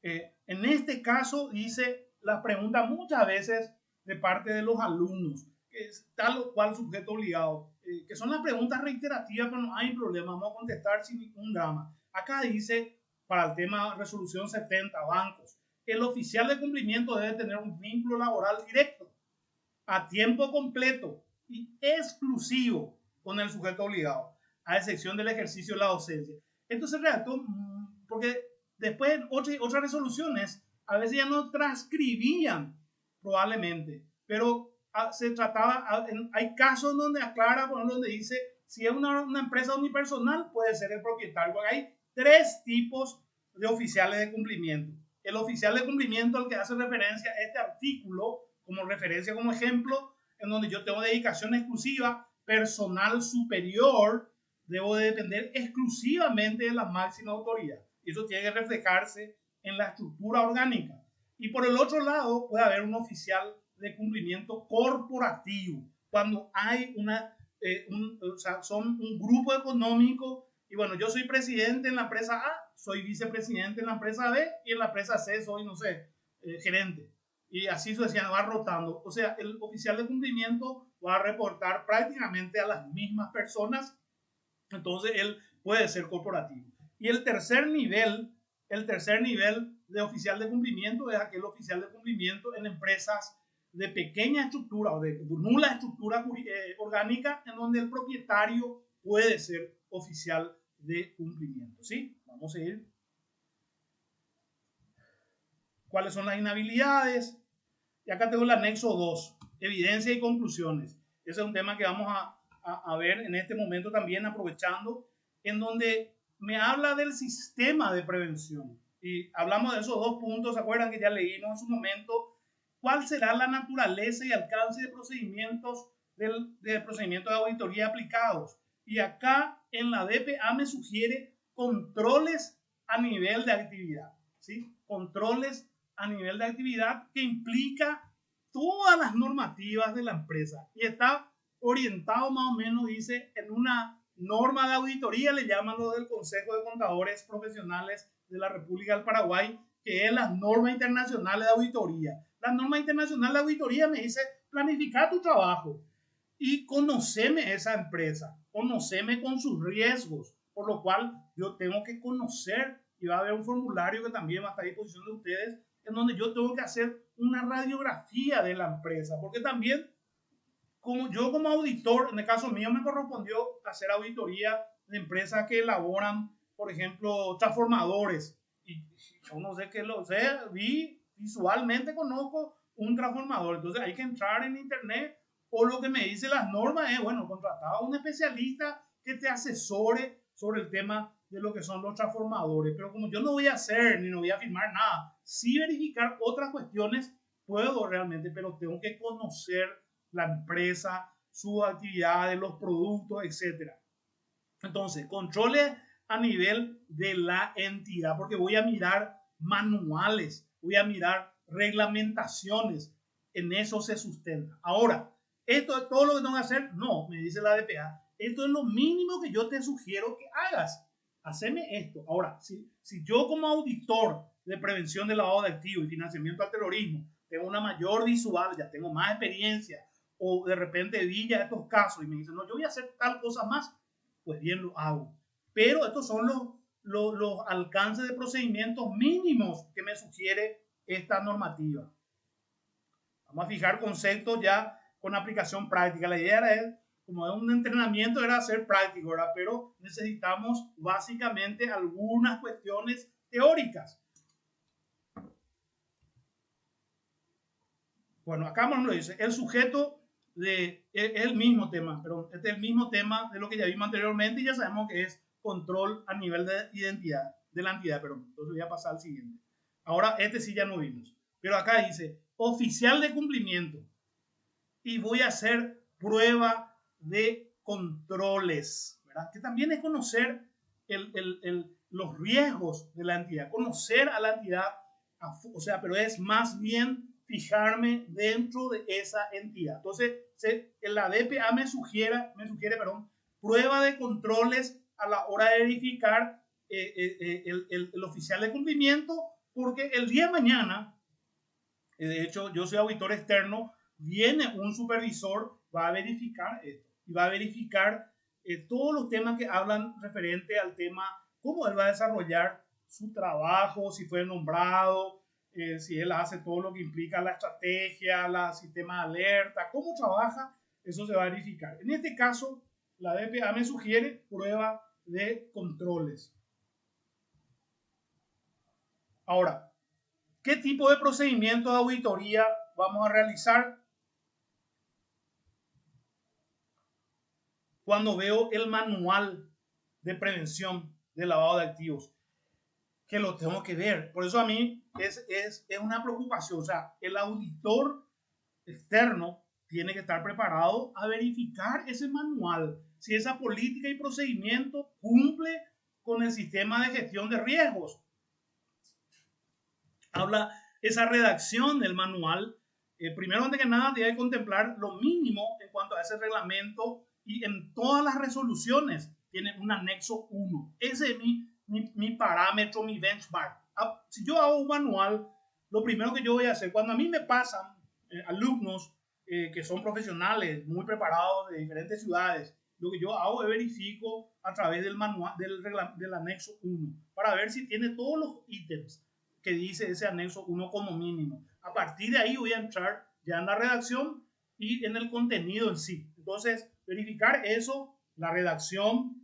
En este caso dice la pregunta muchas veces de parte de los alumnos, que es tal o cual sujeto obligado, que son las preguntas reiterativas, pero no hay problema, vamos a contestar sin ningún drama. Acá dice, para el tema resolución 70, bancos, el oficial de cumplimiento debe tener un vínculo laboral directo, a tiempo completo, y exclusivo con el sujeto obligado, a excepción del ejercicio de la docencia. Esto se redactó porque después otras resoluciones a veces ya no transcribían probablemente, pero se trataba, hay casos donde aclara, por ejemplo, donde dice, si es una empresa unipersonal, puede ser el propietario, porque hay 3 tipos de oficiales de cumplimiento. El oficial de cumplimiento al que hace referencia a este artículo, como referencia, como ejemplo, en donde yo tengo dedicación exclusiva, personal superior, debo de depender exclusivamente de la máxima autoridad. Y eso tiene que reflejarse en la estructura orgánica. Y por el otro lado, puede haber un oficial de cumplimiento corporativo, cuando hay o sea, son un grupo económico, y bueno, yo soy presidente en la empresa A, soy vicepresidente en la empresa B, y en la empresa C soy, no sé, gerente. Y así sucesivamente va rotando. O sea, el oficial de cumplimiento va a reportar prácticamente a las mismas personas, entonces él puede ser corporativo. Y el tercer nivel de oficial de cumplimiento es aquel oficial de cumplimiento en empresas de pequeña estructura o de nula estructura orgánica, en donde el propietario puede ser oficial de cumplimiento. ¿Sí? Vamos a ir. ¿Cuáles son las inhabilidades? Y acá tengo el anexo 2, evidencia y conclusiones. Ese es un tema que vamos a ver en este momento también, aprovechando, en donde me habla del sistema de prevención. Y hablamos de esos 2 puntos, ¿se acuerdan que ya leímos en su momento? ¿Cuál será la naturaleza y alcance de procedimientos de procedimientos de auditoría aplicados? Y acá en la DPA me sugiere controles a nivel de actividad, ¿sí? Controles a nivel de actividad que implica todas las normativas de la empresa y está orientado más o menos, dice, en una norma de auditoría, le llaman lo del Consejo de Contadores Profesionales de la República del Paraguay, que es la norma internacional de auditoría. La norma internacional de auditoría me dice, planificar tu trabajo y conoceme esa empresa, conoceme con sus riesgos, por lo cual yo tengo que conocer, y va a haber un formulario que también va a estar a disposición de ustedes, en donde yo tengo que hacer una radiografía de la empresa, porque también como auditor, en el caso mío me correspondió hacer auditoría de empresas que elaboran, por ejemplo, transformadores, y yo no sé qué lo sé, visualmente conozco un transformador, entonces hay que entrar en internet, o lo que me dice las normas es, bueno, contratar a un especialista que te asesore sobre el tema de lo que son los transformadores, pero como yo no voy a hacer ni no voy a firmar nada, sí verificar otras cuestiones puedo realmente, pero tengo que conocer la empresa, sus actividades, los productos, etc. Entonces, controles a nivel de la entidad, porque voy a mirar manuales, voy a mirar reglamentaciones, en eso se sustenta. Ahora, ¿esto es todo lo que tengo que hacer? No, me dice la DPA, esto es lo mínimo que yo te sugiero que hagas. Haceme esto. Ahora, si yo como auditor de prevención del lavado de activos y financiamiento al terrorismo tengo una mayor visual, ya tengo más experiencia, o de repente vi ya estos casos y me dicen, no, yo voy a hacer tal cosa más, pues bien lo hago. Pero estos son los alcances de procedimientos mínimos que me sugiere esta normativa. Vamos a fijar conceptos ya con aplicación práctica. La idea era, como un entrenamiento, era hacer práctico, ¿verdad? Pero necesitamos básicamente algunas cuestiones teóricas. Bueno, acá nos lo dice, el sujeto es el mismo tema, pero este es el mismo tema de lo que ya vimos anteriormente y ya sabemos que es control a nivel de identidad, de la entidad, pero entonces voy a pasar al siguiente. Ahora, este sí ya no vimos, pero acá dice oficial de cumplimiento y voy a hacer prueba de controles, ¿verdad? Que también es conocer los riesgos de la entidad, conocer a la entidad, o sea, pero es más bien fijarme dentro de esa entidad. Entonces, la DPA me sugiere, prueba de controles a la hora de verificar el oficial de cumplimiento, porque el día de mañana, de hecho, yo soy auditor externo, viene un supervisor, va a verificar esto y va a verificar todos los temas que hablan referente al tema, cómo él va a desarrollar su trabajo, si fue nombrado, si él hace todo lo que implica la estrategia, el sistema de alerta, cómo trabaja eso se va a verificar. En este caso, la DPA me sugiere prueba de controles. Ahora, ¿qué tipo de procedimiento de auditoría vamos a realizar? Cuando veo el manual de prevención de lavado de activos, que lo tengo que ver. Por eso a mí es una preocupación. O sea, el auditor externo tiene que estar preparado a verificar ese manual, si esa política y procedimiento cumple con el sistema de gestión de riesgos. Habla esa redacción del manual. Primero, antes que nada, debe contemplar lo mínimo en cuanto a ese reglamento, y en todas las resoluciones tiene un anexo 1. Ese es mi parámetro, mi benchmark. Si yo hago un manual, lo primero que yo voy a hacer, cuando a mí me pasan alumnos que son profesionales muy preparados de diferentes ciudades, lo que yo hago es verifico a través del manual, del anexo 1, para ver si tiene todos los ítems que dice ese anexo 1 como mínimo. A partir de ahí voy a entrar ya en la redacción y en el contenido en sí. Entonces, verificar eso, la redacción,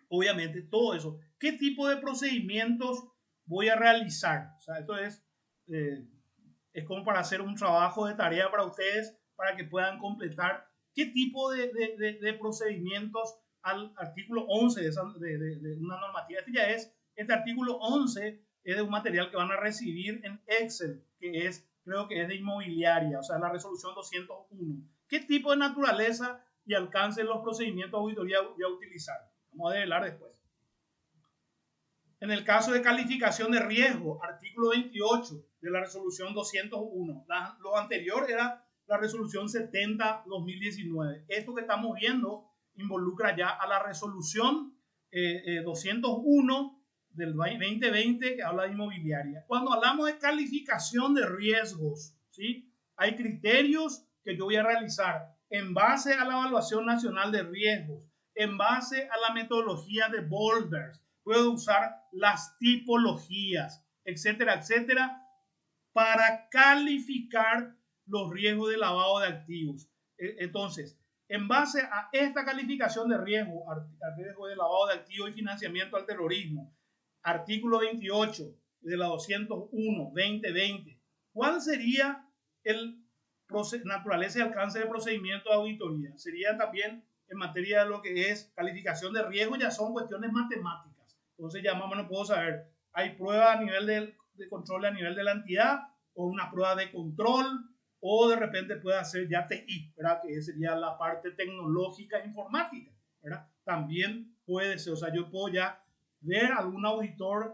obviamente todo eso. ¿Qué tipo de procedimientos voy a realizar? O sea, esto es como para hacer un trabajo de tarea para ustedes, para que puedan completar qué tipo de procedimientos al artículo 11 de una normativa. Este artículo 11 es de un material que van a recibir en Excel, que es, creo que es de inmobiliaria, o sea, la resolución 201. ¿Qué tipo de naturaleza y alcance de los procedimientos de auditoría voy a utilizar? Vamos a hablar después. En el caso de calificación de riesgo, artículo 28 de la resolución 201. Lo anterior era la resolución 70-2019. Esto que estamos viendo involucra ya a la resolución 201 del 2020, que habla de inmobiliaria. Cuando hablamos de calificación de riesgos, ¿sí? Hay criterios que yo voy a realizar en base a la evaluación nacional de riesgos, en base a la metodología de Boulders. Puedo usar las tipologías, etcétera, etcétera, para calificar los riesgos de lavado de activos. Entonces, en base a esta calificación de riesgo, riesgo de lavado de activos y financiamiento al terrorismo, artículo 28 de la 201-2020, ¿cuál sería el naturaleza y alcance del procedimiento de auditoría? Sería también en materia de lo que es calificación de riesgo, ya son cuestiones matemáticas. Entonces ya más o menos puedo saber, hay pruebas a nivel de control a nivel de la entidad, o una prueba de control, o de repente puede hacer ya TI, ¿verdad? Que sería la parte tecnológica e informática, ¿verdad? También puede ser, o sea, yo puedo ya ver algún auditor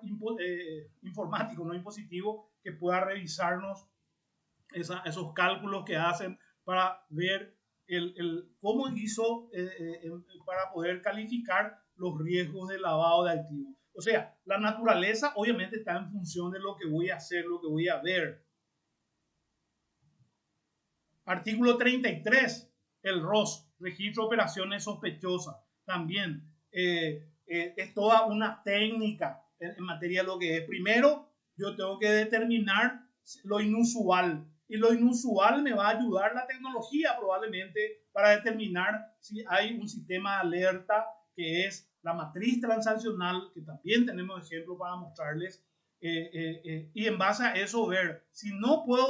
informático, no impositivo, que pueda revisarnos esos cálculos que hacen para ver cómo hizo para poder calificar los riesgos de lavado de activos. O sea, la naturaleza obviamente está en función de lo que voy a hacer, lo que voy a ver. Artículo 33, el ROS, registro de operaciones sospechosas. También es toda una técnica en materia de lo que es. Primero, yo tengo que determinar lo inusual. Y lo inusual me va a ayudar la tecnología probablemente para determinar si hay un sistema de alerta, que es la matriz transaccional, que también tenemos ejemplos para mostrarles. Y en base a eso ver, si no puedo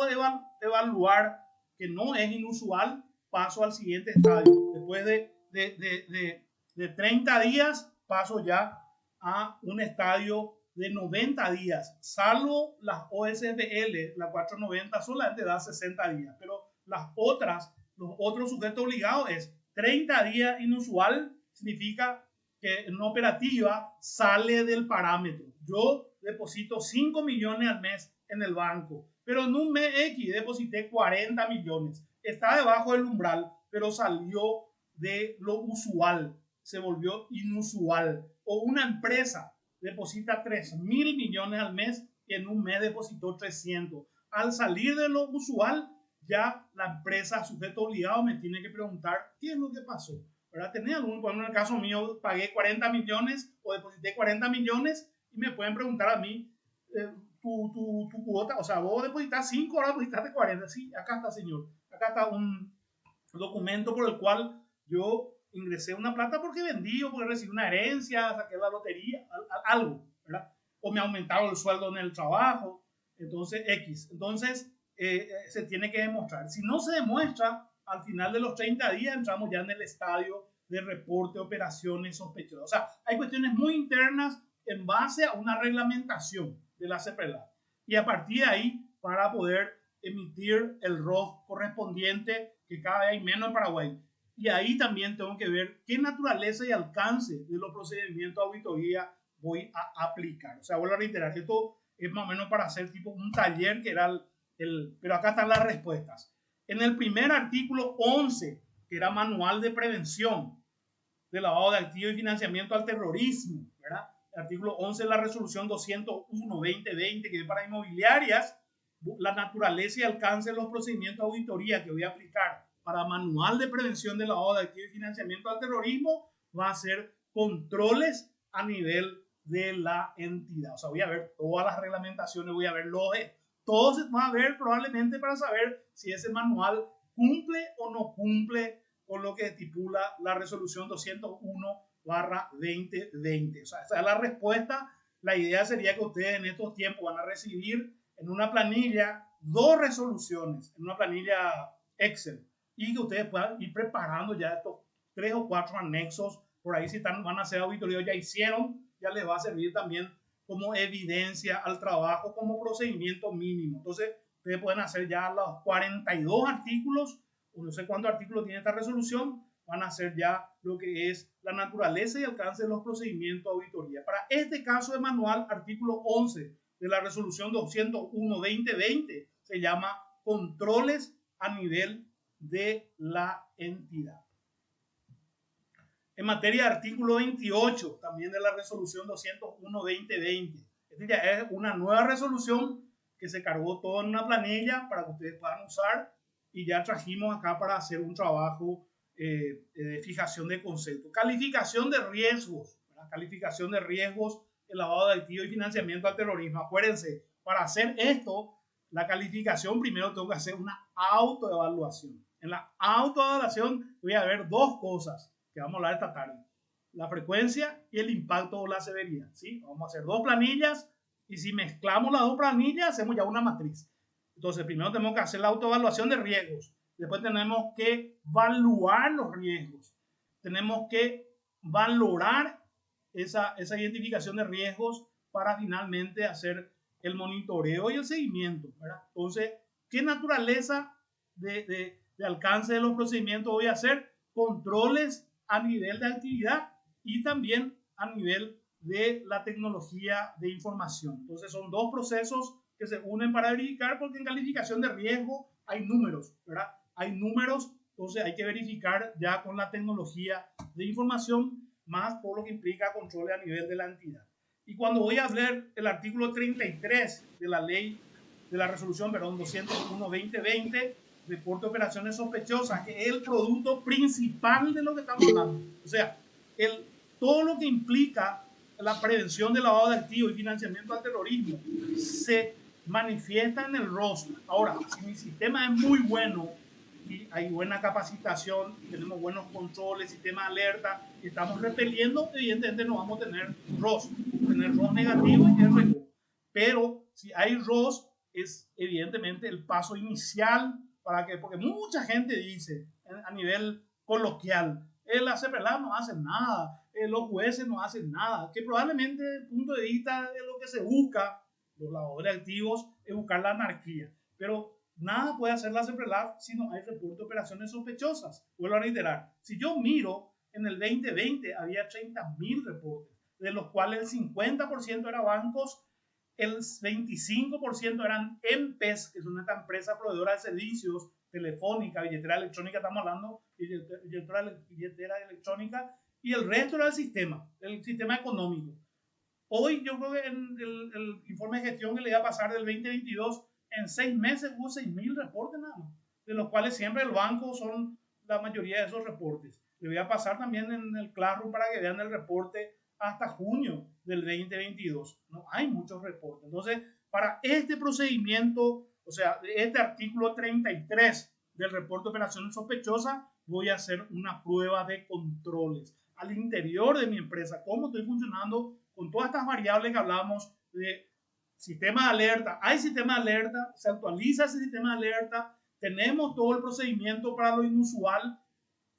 evaluar que no es inusual, paso al siguiente estadio. Después de 30 días, paso ya a un estadio de 90 días, salvo las OSBL, la 490 solamente da 60 días, pero las otras, los otros sujetos obligados es 30 días inusual, significa que una operativa sale del parámetro. Yo deposito 5 millones al mes en el banco, pero en un mes X deposité 40 millones. Está debajo del umbral, pero salió de lo usual, se volvió inusual. O una empresa deposita 3.000 millones al mes y en un mes depositó 300. Al salir de lo usual, ya la empresa, sujeto obligado, me tiene que preguntar qué es lo que pasó. ¿Verdad? Tenía algún, en el caso mío, pagué 40 millones o deposité 40 millones y me pueden preguntar a mí tu cuota, o sea, vos depositas 5, ahora depositaste 40. Sí, acá está, señor. Acá está documento por el cual yo ingresé una plata porque vendí o porque recibí una herencia, saqué la lotería, algo, ¿verdad? O me aumentaron el sueldo en el trabajo, entonces X. Entonces se tiene que demostrar. Si no se demuestra, al final de los 30 días entramos ya en el estadio de reporte de operaciones sospechosas. O sea, hay cuestiones muy internas en base a una reglamentación de la CEPRELAC. Y a partir de ahí, para poder emitir el ROC correspondiente, que cada vez hay menos en Paraguay. Y ahí también tengo que ver qué naturaleza y alcance de los procedimientos de auditoría voy a aplicar. O sea, vuelvo a reiterar, esto es más o menos para hacer tipo un taller que era pero acá están las respuestas. En el primer artículo 11, que era manual de prevención de lavado de activos y financiamiento al terrorismo, ¿verdad? El artículo 11 de la resolución 201-2020, que es para inmobiliarias, la naturaleza y alcance de los procedimientos de auditoría que voy a aplicar para manual de prevención de lavado de activos y financiamiento al terrorismo va a ser controles a nivel de la entidad. O sea, voy a ver todas las reglamentaciones, voy a ver todos se van a ver probablemente para saber si ese manual cumple o no cumple con lo que estipula la resolución 201/2020. O sea, esa es la respuesta. La idea sería que ustedes en estos tiempos van a recibir en una planilla 2 resoluciones, en una planilla Excel, y que ustedes puedan ir preparando ya estos 3 o 4 anexos. Por ahí si van a hacer auditoría, ya hicieron, ya les va a servir también como evidencia al trabajo, como procedimiento mínimo. Entonces, ustedes pueden hacer ya los 42 artículos, o no sé cuántos artículos tiene esta resolución, van a hacer ya lo que es la naturaleza y alcance de los procedimientos de auditoría. Para este caso de manual, artículo 11 de la resolución 201/2020 se llama controles a nivel de la entidad. En materia de artículo 28, también de la resolución 201/2020. Esta ya es una nueva resolución que se cargó todo en una planilla para que ustedes puedan usar y ya trajimos acá para hacer un trabajo de fijación de conceptos. Calificación de riesgos, ¿verdad? Calificación de riesgos, el lavado de activos y financiamiento al terrorismo. Acuérdense, para hacer esto, la calificación primero tengo que hacer una autoevaluación. En la autoevaluación voy a ver 2 cosas que vamos a hablar esta tarde: la frecuencia y el impacto o la severidad. ¿Sí? Vamos a hacer 2 planillas y si mezclamos las 2 planillas hacemos ya una matriz. Entonces primero tenemos que hacer la autoevaluación de riesgos, después tenemos que evaluar los riesgos, tenemos que valorar esa identificación de riesgos para finalmente hacer el monitoreo y el seguimiento, ¿verdad? Entonces, ¿qué naturaleza de alcance de los procedimientos voy a hacer? Controles a nivel de actividad y también a nivel de la tecnología de información. Entonces son 2 procesos que se unen para verificar, porque en calificación de riesgo hay números, ¿verdad? Hay números, entonces hay que verificar ya con la tecnología de información, más por lo que implica controles a nivel de la entidad. Y cuando voy a hablar el artículo 33 de la ley, de la resolución, 201/2020, reporte de operaciones sospechosas, que es el producto principal de lo que estamos hablando. O sea, todo lo que implica la prevención del lavado de activos y financiamiento al terrorismo se manifiesta en el ROS. Ahora, si mi sistema es muy bueno y hay buena capacitación, tenemos buenos controles, sistema de alerta, y estamos repeliendo, evidentemente no vamos a tener ROS. Tener ROS negativo y el RECO. Pero si hay ROS, es evidentemente el paso inicial para que, porque mucha gente dice a nivel coloquial, la CEPRELAC no hace nada, los jueces no hacen nada, que probablemente desde el punto de vista de lo que se busca, los lavadores activos, es buscar la anarquía. Pero nada puede hacer la CEPRELAC si no hay reporte de operaciones sospechosas. Vuelvo a reiterar, si yo miro, en el 2020 había 30.000 reportes, de los cuales el 50% eran bancos, el 25% eran EMPES, que son esta empresa proveedora de servicios, telefónica, billetera electrónica, estamos hablando, billetera electrónica, y el resto era el sistema económico. Hoy yo creo que en el informe de gestión que le iba a pasar del 2022, en 6 meses hubo 6.000 reportes nada más, de los cuales siempre el banco son la mayoría de esos reportes. Le voy a pasar también en el Classroom para que vean el reporte hasta junio del 2022. No hay muchos reportes. Entonces, para este procedimiento, o sea, este artículo 33 del reporte de operaciones sospechosas, voy a hacer una prueba de controles al interior de mi empresa, cómo estoy funcionando con todas estas variables que hablamos de sistema de alerta. Hay sistema de alerta, se actualiza ese sistema de alerta, tenemos todo el procedimiento para lo inusual,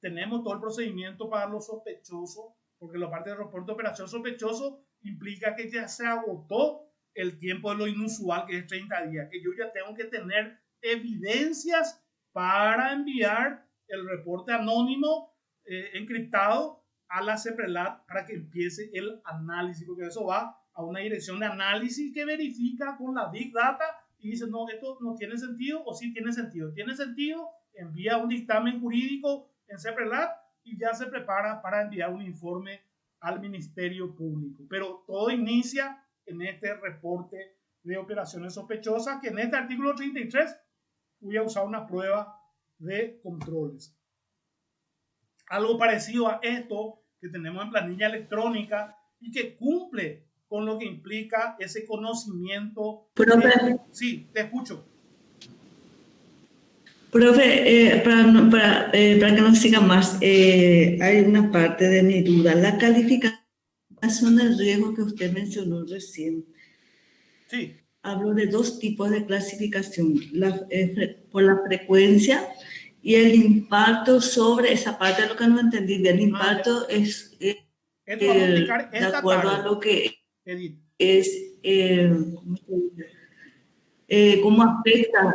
tenemos todo el procedimiento para lo sospechoso, porque la parte del reporte de operación sospechoso implica que ya se agotó el tiempo de lo inusual, que es 30 días, que yo ya tengo que tener evidencias para enviar el reporte anónimo encriptado a la CEPRELAT para que empiece el análisis, porque eso va a una dirección de análisis que verifica con la Big Data y dice, no, esto no tiene sentido o sí tiene sentido. Tiene sentido, envía un dictamen jurídico en CEPRELAT y ya se prepara para enviar un informe al Ministerio Público. Pero todo inicia en este reporte de operaciones sospechosas, que en este artículo 33 voy a usar una prueba de controles. Algo parecido a esto que tenemos en planilla electrónica y que cumple con lo que implica ese conocimiento. Profe, Sí, te escucho. profe, para que no siga más, hay una parte de mi duda. La calificación del riesgo que usted mencionó recién. Sí. Hablo de dos tipos de clasificación, por la frecuencia y el impacto sobre esa parte de lo que no entendí. El impacto es Esto vamos a explicar de acuerdo a lo que Edith. Es cómo afecta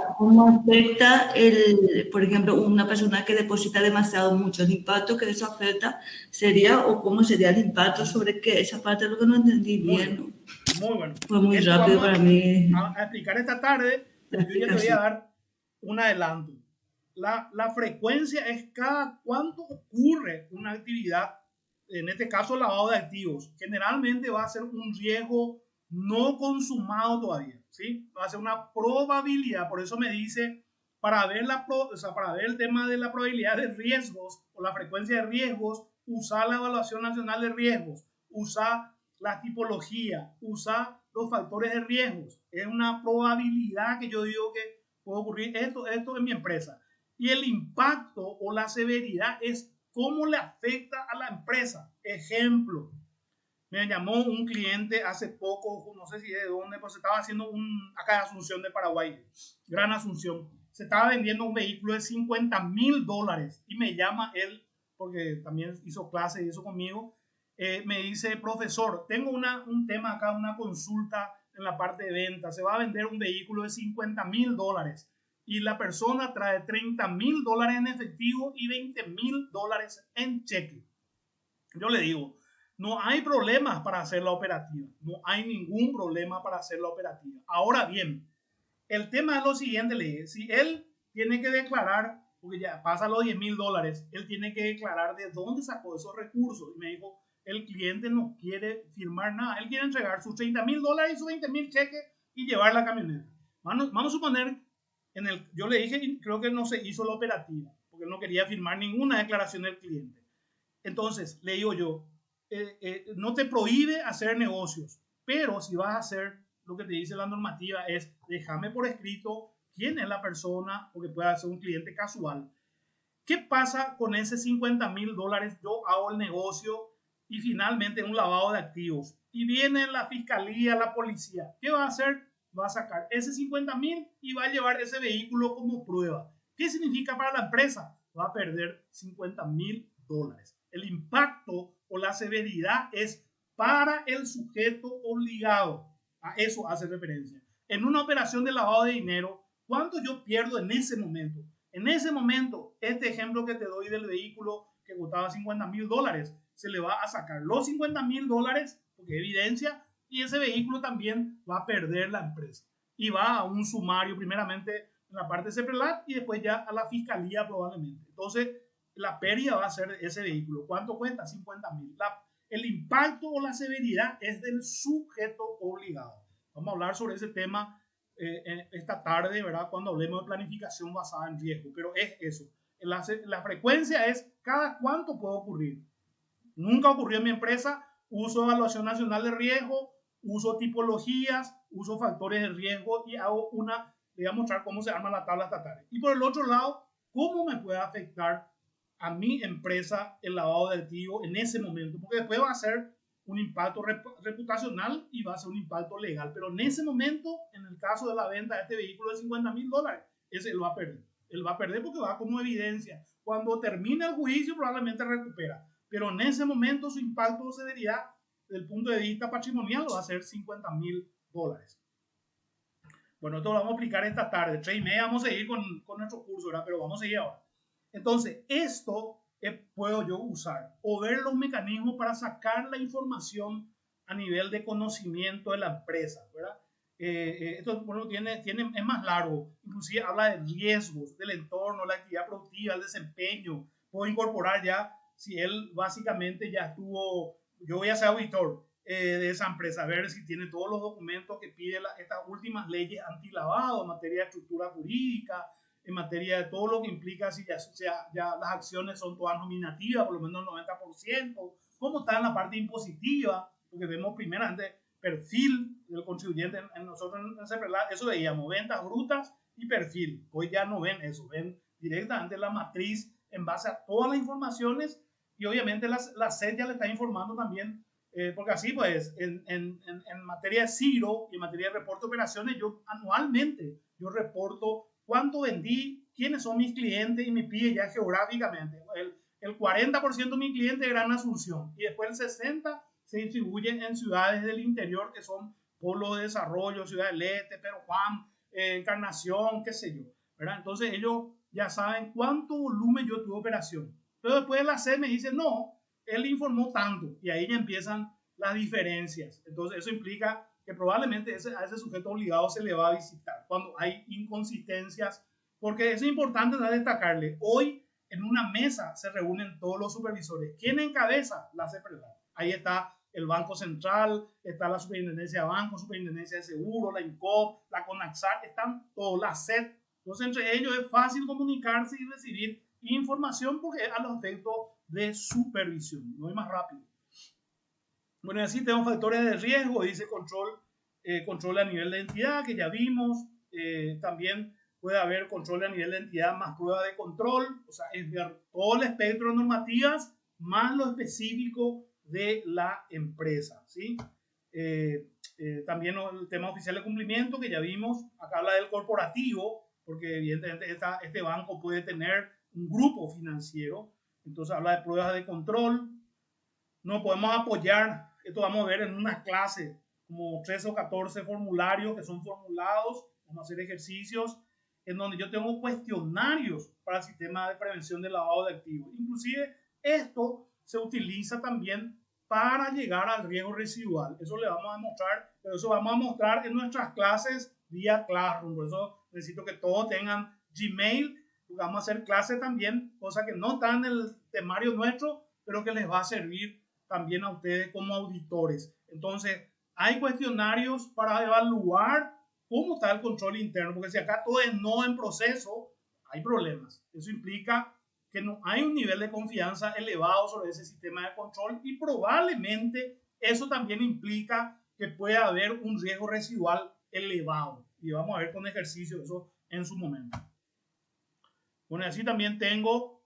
por ejemplo, una persona que deposita demasiado mucho, el impacto que eso afecta sería, o cómo sería el impacto sobre que esa parte es lo que no entendí bien. Muy bueno. Fue muy rápido para mí. A explicar esta tarde, yo ya te voy a dar un adelanto. La frecuencia es cada cuánto ocurre una actividad, en este caso lavado de activos. Generalmente va a ser un riesgo no consumado todavía, ¿sí? Va a ser una probabilidad, por eso me dice, para ver el tema de la probabilidad de riesgos o la frecuencia de riesgos, usar la evaluación nacional de riesgos, usar la tipología, usar los factores de riesgos. Es una probabilidad que yo digo que puede ocurrir esto en mi empresa. Y el impacto o la severidad es cómo le afecta a la empresa. Ejemplo, me llamó un cliente hace poco, no sé si de dónde, pues se estaba haciendo acá de Asunción de Paraguay, Gran Asunción. Se estaba vendiendo un vehículo de $50,000 y me llama él, porque también hizo clase y hizo conmigo. Me dice, profesor, tengo un tema acá, una consulta en la parte de venta. Se va a vender un vehículo de $50,000 y la persona trae $30,000 en efectivo y $20,000 en cheque. Yo le digo, no hay problemas para hacer la operativa. No hay ningún problema para hacer la operativa. Ahora bien, el tema es lo siguiente, le dije, si él tiene que declarar, porque ya pasa los $10,000, él tiene que declarar de dónde sacó esos recursos. Y me dijo, el cliente no quiere firmar nada. Él quiere entregar sus $30,000 y sus $20,000 cheques y llevar la camioneta. Vamos a suponer, yo le dije, creo que no se hizo la operativa, porque él no quería firmar ninguna declaración del cliente. Entonces, le digo yo, no te prohíbe hacer negocios, pero si vas a hacer lo que te dice la normativa es, déjame por escrito quién es la persona, porque puede ser un cliente casual. ¿Qué pasa con ese $50,000? Yo hago el negocio y finalmente un lavado de activos. Y viene la fiscalía, la policía. ¿Qué va a hacer? Va a sacar ese $50,000 y va a llevar ese vehículo como prueba. ¿Qué significa para la empresa? Va a perder $50,000. El impacto o la severidad es para el sujeto obligado. A eso hace referencia. En una operación de lavado de dinero, ¿cuánto yo pierdo en ese momento? En ese momento, este ejemplo que te doy del vehículo que costaba $50,000, se le va a sacar los $50,000 porque evidencia, y ese vehículo también va a perder la empresa. Y va a un sumario, primeramente en la parte de CEPRELAT y después ya a la fiscalía probablemente. Entonces, la pérdida va a ser de ese vehículo. ¿Cuánto cuesta? $50,000. El impacto o la severidad es del sujeto obligado. Vamos a hablar sobre ese tema esta tarde, ¿verdad? Cuando hablemos de planificación basada en riesgo. Pero es eso. La frecuencia es cada cuánto puede ocurrir. Nunca ocurrió en mi empresa. Uso evaluación nacional de riesgo, uso tipologías, uso factores de riesgo y hago voy a mostrar cómo se arma la tabla esta tarde. Y por el otro lado, cómo me puede afectar a mi empresa el lavado de activos en ese momento, porque después va a ser un impacto reputacional y va a ser un impacto legal, pero en ese momento, en el caso de la venta de este vehículo de $50,000, ese él va a perder. Él va a perder porque va como evidencia. Cuando termine el juicio probablemente recupera, pero en ese momento su impacto se vería desde el punto de vista patrimonial, va a ser $50,000. Bueno, esto lo vamos a aplicar esta tarde, 3:30 vamos a seguir con nuestro curso, ¿verdad? Pero vamos a seguir ahora. Entonces, esto puedo yo usar o ver los mecanismos para sacar la información a nivel de conocimiento de la empresa, ¿verdad? Esto bueno, es más largo, inclusive habla de riesgos del entorno, la actividad productiva, el desempeño. Puedo incorporar ya, si él básicamente ya estuvo, yo voy a ser auditor de esa empresa, a ver si tiene todos los documentos que pide estas últimas leyes antilavado en materia de estructura jurídica, en materia de todo lo que implica si ya las acciones son todas nominativas, por lo menos el 90%, cómo está en la parte impositiva, porque vemos primeramente perfil del contribuyente en nosotros en CEPRELAT, eso veíamos, ventas brutas y perfil. Hoy ya no ven eso, ven directamente la matriz en base a todas las informaciones y obviamente la SED ya le está informando también, porque así pues en materia de CIRO y en materia de reporte de operaciones, yo anualmente yo reporto cuánto vendí, quiénes son mis clientes y me pide ya geográficamente. El 40% de mis clientes de Gran Asunción y después el 60% se distribuyen en ciudades del interior que son polo de desarrollo, Ciudad del Este, Pero Juan, Encarnación, qué sé yo, ¿verdad? Entonces ellos ya saben cuánto volumen yo tuve operación. Pero después la C me dice, no, él informó tanto y ahí ya empiezan las diferencias. Entonces eso implica que probablemente a ese sujeto obligado se le va a visitar cuando hay inconsistencias, porque es importante destacarle, hoy en una mesa se reúnen todos los supervisores. ¿Quién encabeza? La CEPRELAT. Ahí está el Banco Central, está la Superintendencia de Bancos, Superintendencia de Seguros, la INCOP, la CONAXAR, están todos, la SED. Entonces entre ellos es fácil comunicarse y recibir información porque es a los efectos de supervisión, no es más rápido. Bueno, y así tenemos factores de riesgo, dice control a nivel de entidad, que ya vimos. También puede haber control a nivel de entidad más prueba de control, o sea, es ver todo el espectro de normativas más lo específico de la empresa, ¿sí? También el tema oficial de cumplimiento, que ya vimos, acá habla del corporativo, porque evidentemente este banco puede tener un grupo financiero, entonces habla de pruebas de control. No podemos apoyar, esto vamos a ver en una clase, como 13 o 14 formularios que son formulados, vamos a hacer ejercicios en donde yo tengo cuestionarios para el sistema de prevención del lavado de activos. Inclusive esto se utiliza también para llegar al riesgo residual. Eso le vamos a mostrar, pero eso vamos a mostrar en nuestras clases vía Classroom. Por eso necesito que todos tengan Gmail, porque vamos a hacer clases también, cosas que no están en el temario nuestro, pero que les va a servir también a ustedes como auditores. Entonces, hay cuestionarios para evaluar cómo está el control interno, porque si acá todo es no en proceso, hay problemas. Eso implica que no hay un nivel de confianza elevado sobre ese sistema de control y probablemente eso también implica que pueda haber un riesgo residual elevado. Y vamos a ver con ejercicio eso en su momento. Bueno, así también tengo,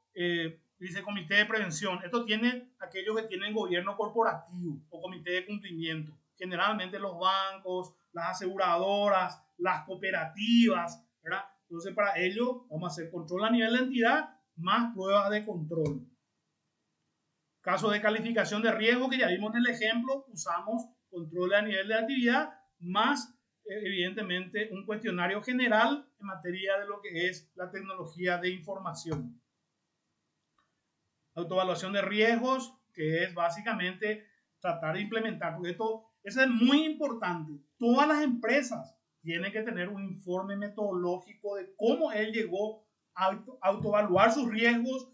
dice comité de prevención. Esto tiene aquellos que tienen gobierno corporativo o comité de cumplimiento. Generalmente los bancos, las aseguradoras, las cooperativas, ¿verdad? Entonces para ello vamos a hacer control a nivel de entidad más pruebas de control. Caso de calificación de riesgo que ya vimos en el ejemplo, usamos control a nivel de actividad más evidentemente un cuestionario general en materia de lo que es la tecnología de información. Autoevaluación de riesgos, que es básicamente tratar de implementar, porque eso es muy importante. Todas las empresas tienen que tener un informe metodológico de cómo él llegó a autoevaluar sus riesgos,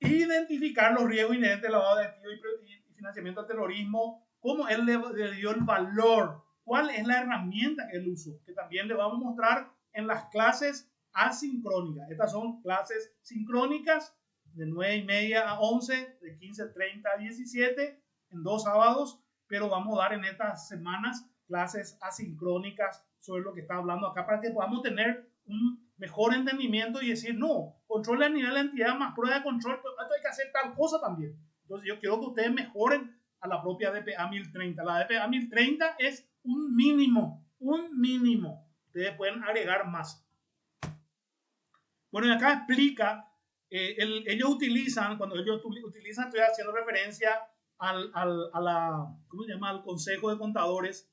identificar los riesgos inherentes al lavado de activos y financiamiento al terrorismo, cómo él le dio el valor, cuál es la herramienta que él usó, que también le vamos a mostrar en las clases asincrónicas. Estas son clases sincrónicas de 9:30 a 11, de 15:30 a 17, en 2 sábados, pero vamos a dar en estas semanas clases asincrónicas sobre lo que está hablando acá para que podamos tener un mejor entendimiento y decir, no, control a nivel de entidad más prueba de control, pues esto hay que hacer tal cosa también. Entonces yo quiero que ustedes mejoren a la propia DPA 1030. La DPA 1030 es un mínimo, un mínimo. Ustedes pueden agregar más. Bueno, y acá explica, ellos utilizan, cuando ellos utilizan, estoy haciendo referencia ¿cómo se llama? Al Consejo de Contadores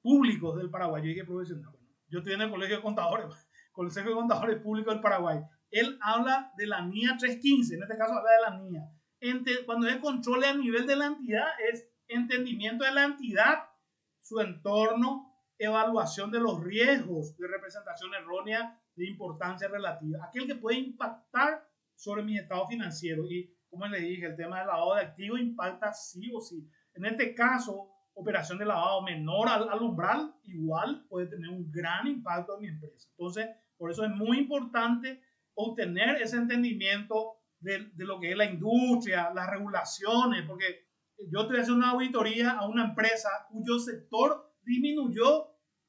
Públicos del Paraguay. Yo dije profesional. Bueno, yo estoy en el Colegio de Contadores, Consejo de Contadores Públicos del Paraguay. Él habla de la NIA 315, en este caso habla de la NIA. Cuando es control a nivel de la entidad, es entendimiento de la entidad, su entorno, evaluación de los riesgos de representación errónea de importancia relativa, aquel que puede impactar sobre mi estado financiero. Y como les dije, el tema del lavado de activos impacta sí o sí. En este caso, operación de lavado menor al umbral, igual puede tener un gran impacto en mi empresa. Entonces, por eso es muy importante obtener ese entendimiento de lo que es la industria, las regulaciones, porque yo estoy haciendo una auditoría a una empresa cuyo sector disminuyó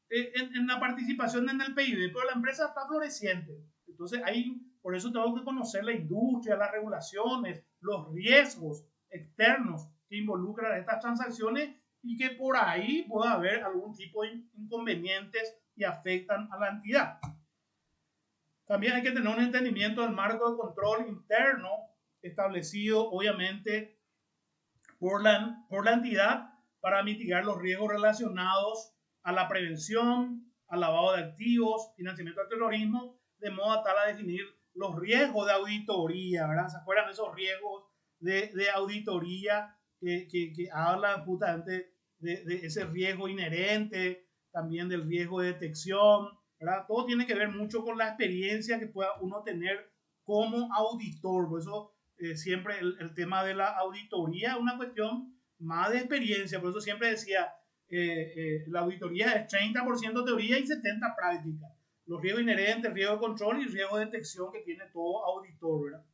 en la participación en el PIB, pero la empresa está floreciente. Entonces, por eso tengo que conocer la industria, las regulaciones, los riesgos externos que involucran estas transacciones y que por ahí pueda haber algún tipo de inconvenientes y afectan a la entidad. También hay que tener un entendimiento del marco de control interno establecido, obviamente, por la entidad para mitigar los riesgos relacionados a la prevención, al lavado de activos, financiamiento del terrorismo, de modo tal a definir los riesgos de auditoría, ¿verdad? ¿Se acuerdan de esos riesgos de auditoría que hablan justamente de ese riesgo inherente, también del riesgo de detección, ¿verdad? Todo tiene que ver mucho con la experiencia que pueda uno tener como auditor. Por eso siempre el tema de la auditoría es una cuestión más de experiencia. Por eso siempre decía, la auditoría es 30% teoría y 70% práctica. Los riesgos inherentes, riesgo de control y riesgo de detección que tiene todo auditor, ¿verdad?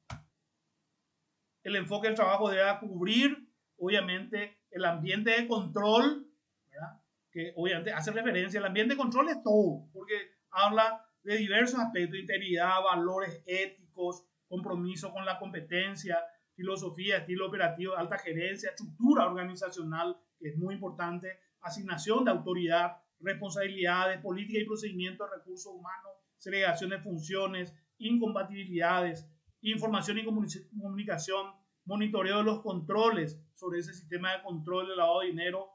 El enfoque del trabajo debe cubrir, obviamente, el ambiente de control, ¿verdad? Que obviamente hace referencia, el ambiente de control es todo, porque habla de diversos aspectos, integridad, valores éticos, compromiso con la competencia, filosofía, estilo operativo, alta gerencia, estructura organizacional, que es muy importante, asignación de autoridad, responsabilidades, política y procedimientos de recursos humanos, segregación de funciones, incompatibilidades, información y comunicación, monitoreo de los controles sobre ese sistema de control de lavado de dinero,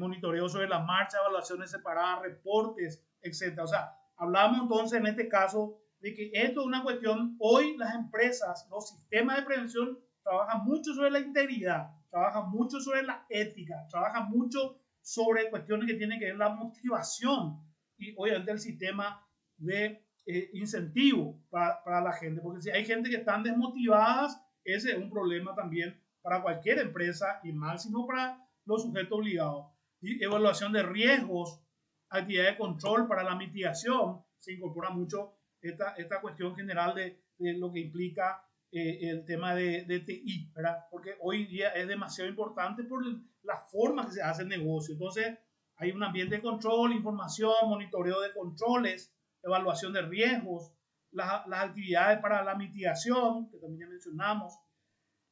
monitoreo sobre la marcha, evaluaciones separadas, reportes, etc. O sea, hablamos entonces en este caso de que esto es una cuestión, hoy las empresas, los sistemas de prevención trabajan mucho sobre la integridad, trabajan mucho sobre la ética, trabajan mucho sobre cuestiones que tienen que ver la motivación y obviamente el sistema de incentivo para la gente, porque si hay gente que están desmotivadas, ese es un problema también para cualquier empresa y máximo para los sujetos obligados. Y evaluación de riesgos, actividad de control para la mitigación, se incorpora mucho esta cuestión general de lo que implica el tema de TI, ¿verdad? Porque hoy día es demasiado importante por la forma que se hace el negocio. Entonces, hay un ambiente de control, información, monitoreo de controles, evaluación de riesgos, las actividades para la mitigación, que también ya mencionamos,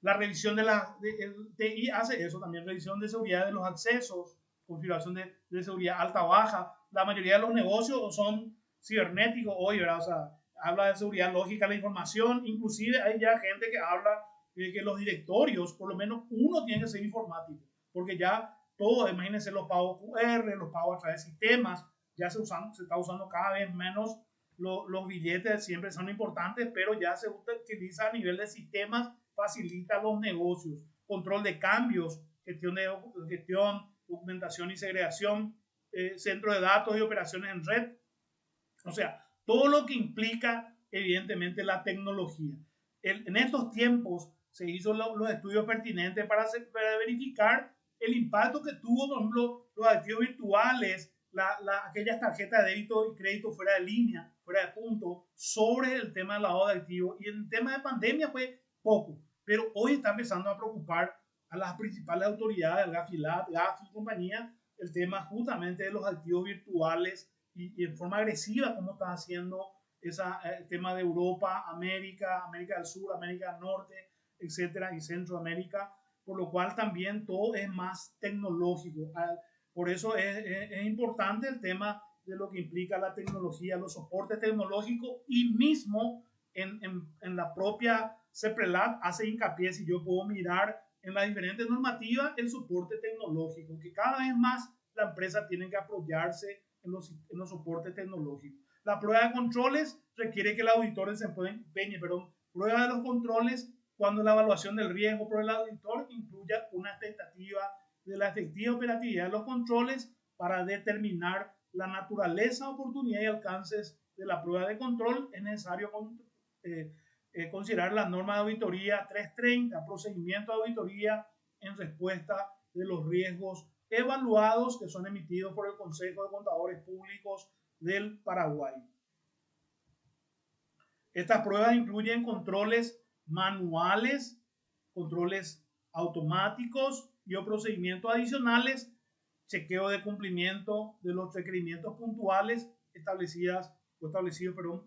la revisión el TI hace eso también, revisión de seguridad de los accesos, configuración de seguridad alta o baja. La mayoría de los negocios son cibernéticos hoy, ¿verdad? O sea, habla de seguridad lógica de la información, inclusive hay ya gente que habla de que los directorios, por lo menos uno tiene que ser informático, porque ya todo, imagínense los pagos QR, los pagos a través de sistemas, ya se está usando cada vez menos los billetes, siempre son importantes, pero ya se utiliza a nivel de sistemas, facilita los negocios, control de cambios, gestión, documentación y segregación, centro de datos y operaciones en red. O sea, todo lo que implica evidentemente la tecnología. En estos tiempos se hizo los estudios pertinentes para verificar el impacto que tuvo, por ejemplo, los activos virtuales, aquellas tarjetas de débito y crédito fuera de línea, fuera de punto, sobre el tema del lavado de activos. Y el tema de pandemia fue poco, pero hoy está empezando a preocupar a las principales autoridades, el GAFILAT, GAFI y compañía, el tema justamente de los activos virtuales y en forma agresiva, como están haciendo tema de Europa, América del Sur, América del Norte, etcétera, y Centroamérica, por lo cual también todo es más tecnológico. Por eso es importante el tema de lo que implica la tecnología, los soportes tecnológicos, y mismo en la propia CEPRELAT hace hincapié, si yo puedo mirar en las diferentes normativas, el soporte tecnológico, que cada vez más la empresa tiene que apoyarse en los soportes tecnológicos. La prueba de controles requiere que el auditor desempeñe, prueba de los controles cuando la evaluación del riesgo por el auditor incluya una expectativa de la efectiva operatividad de los controles para determinar la naturaleza, oportunidad y alcances de la prueba de control. Es necesario considerar la norma de auditoría 330, procedimiento de auditoría en respuesta de los riesgos evaluados, que son emitidos por el Consejo de Contadores Públicos del Paraguay. Estas pruebas incluyen controles manuales, controles automáticos y o procedimientos adicionales, chequeo de cumplimiento de los requerimientos puntuales establecidos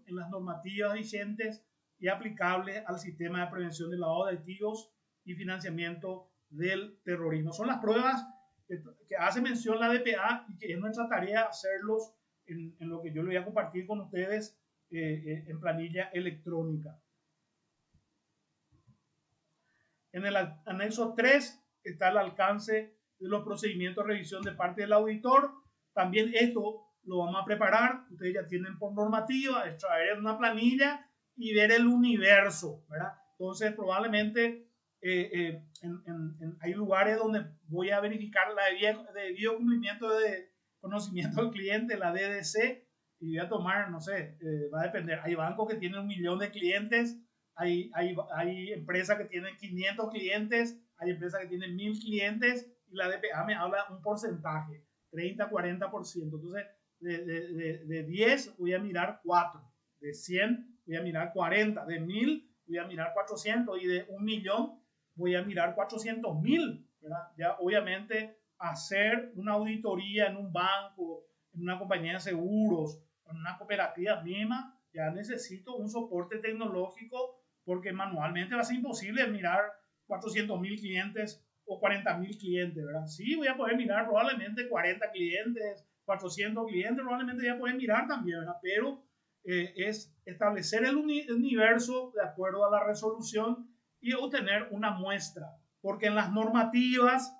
en las normativas vigentes y aplicables al sistema de prevención del lavado de activos y financiamiento del terrorismo. Son las pruebas que hace mención la DPA y que es nuestra tarea hacerlos en lo que yo le voy a compartir con ustedes en planilla electrónica. En el anexo 3 está el alcance de los procedimientos de revisión de parte del auditor. También esto lo vamos a preparar. Ustedes ya tienen por normativa extraer una planilla y ver el universo, ¿verdad? Entonces probablemente hay lugares donde voy a verificar la debido cumplimiento de conocimiento del cliente, la DDC, y voy a tomar, no sé, va a depender. Hay bancos que tienen 1 millón de clientes, hay empresas que tienen 500 clientes, hay empresas que tienen 1000 clientes, y la DPA me habla un porcentaje, 30-40%. Entonces, de 10 voy a mirar 4, de 100 voy a mirar 40, de 1000 voy a mirar 400, y de 1 millón voy a mirar 400.000, ¿verdad? Ya obviamente hacer una auditoría en un banco, en una compañía de seguros, en una cooperativa misma, ya necesito un soporte tecnológico, porque manualmente va a ser imposible mirar 400.000 clientes o 40.000 clientes, ¿verdad? Sí, voy a poder mirar probablemente 40 clientes, 400 clientes, probablemente voy a poder mirar también, ¿verdad? Pero es establecer el universo de acuerdo a la resolución y obtener una muestra, porque en las normativas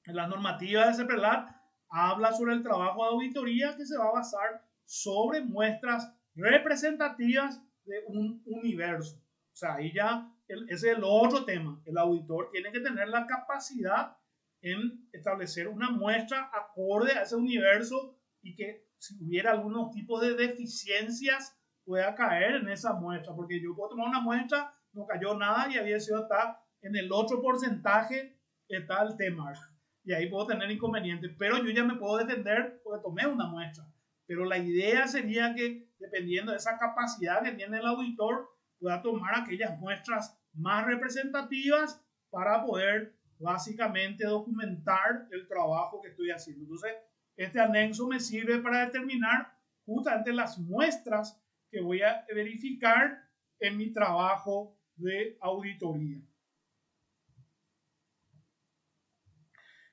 de CEPRELAT habla sobre el trabajo de auditoría que se va a basar sobre muestras representativas de un universo. O sea, ahí ya ese es el otro tema. El auditor tiene que tener la capacidad en establecer una muestra acorde a ese universo, y que si hubiera algunos tipos de deficiencias pueda caer en esa muestra, porque yo puedo tomar una muestra, no cayó nada y había sido está en el otro porcentaje, está el tema, y ahí puedo tener inconvenientes, pero yo ya me puedo defender porque tomé una muestra. Pero la idea sería que, dependiendo de esa capacidad que tiene el auditor, pueda tomar aquellas muestras más representativas para poder básicamente documentar el trabajo que estoy haciendo. Entonces, este anexo me sirve para determinar justamente las muestras que voy a verificar en mi trabajo de auditoría.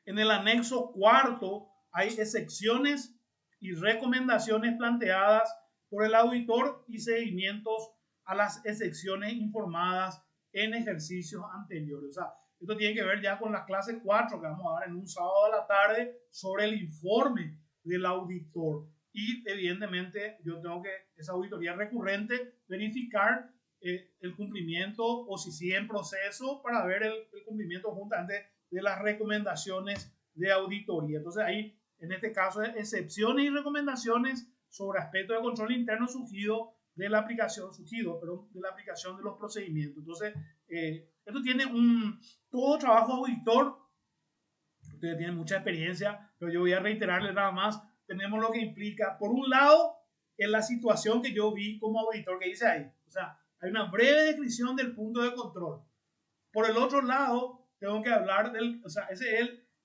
En el anexo 4 hay excepciones y recomendaciones planteadas por el auditor y seguimientos a las excepciones informadas en ejercicios anteriores. O sea, esto tiene que ver ya con la clase 4 que vamos a dar en un sábado a la tarde sobre el informe del auditor. Y evidentemente yo tengo que, esa auditoría recurrente, verificar el cumplimiento, o si sigue en proceso, para ver el cumplimiento justamente de las recomendaciones de auditoría. Entonces ahí, en este caso, excepciones y recomendaciones sobre aspectos de control interno surgido de la aplicación, de la aplicación de los procedimientos. Entonces, esto tiene todo trabajo auditor. Ustedes tienen mucha experiencia, pero yo voy a reiterarles nada más. Tenemos lo que implica, por un lado, en la situación que yo vi como auditor que dice ahí. O sea, hay una breve descripción del punto de control. Por el otro lado, tengo que hablar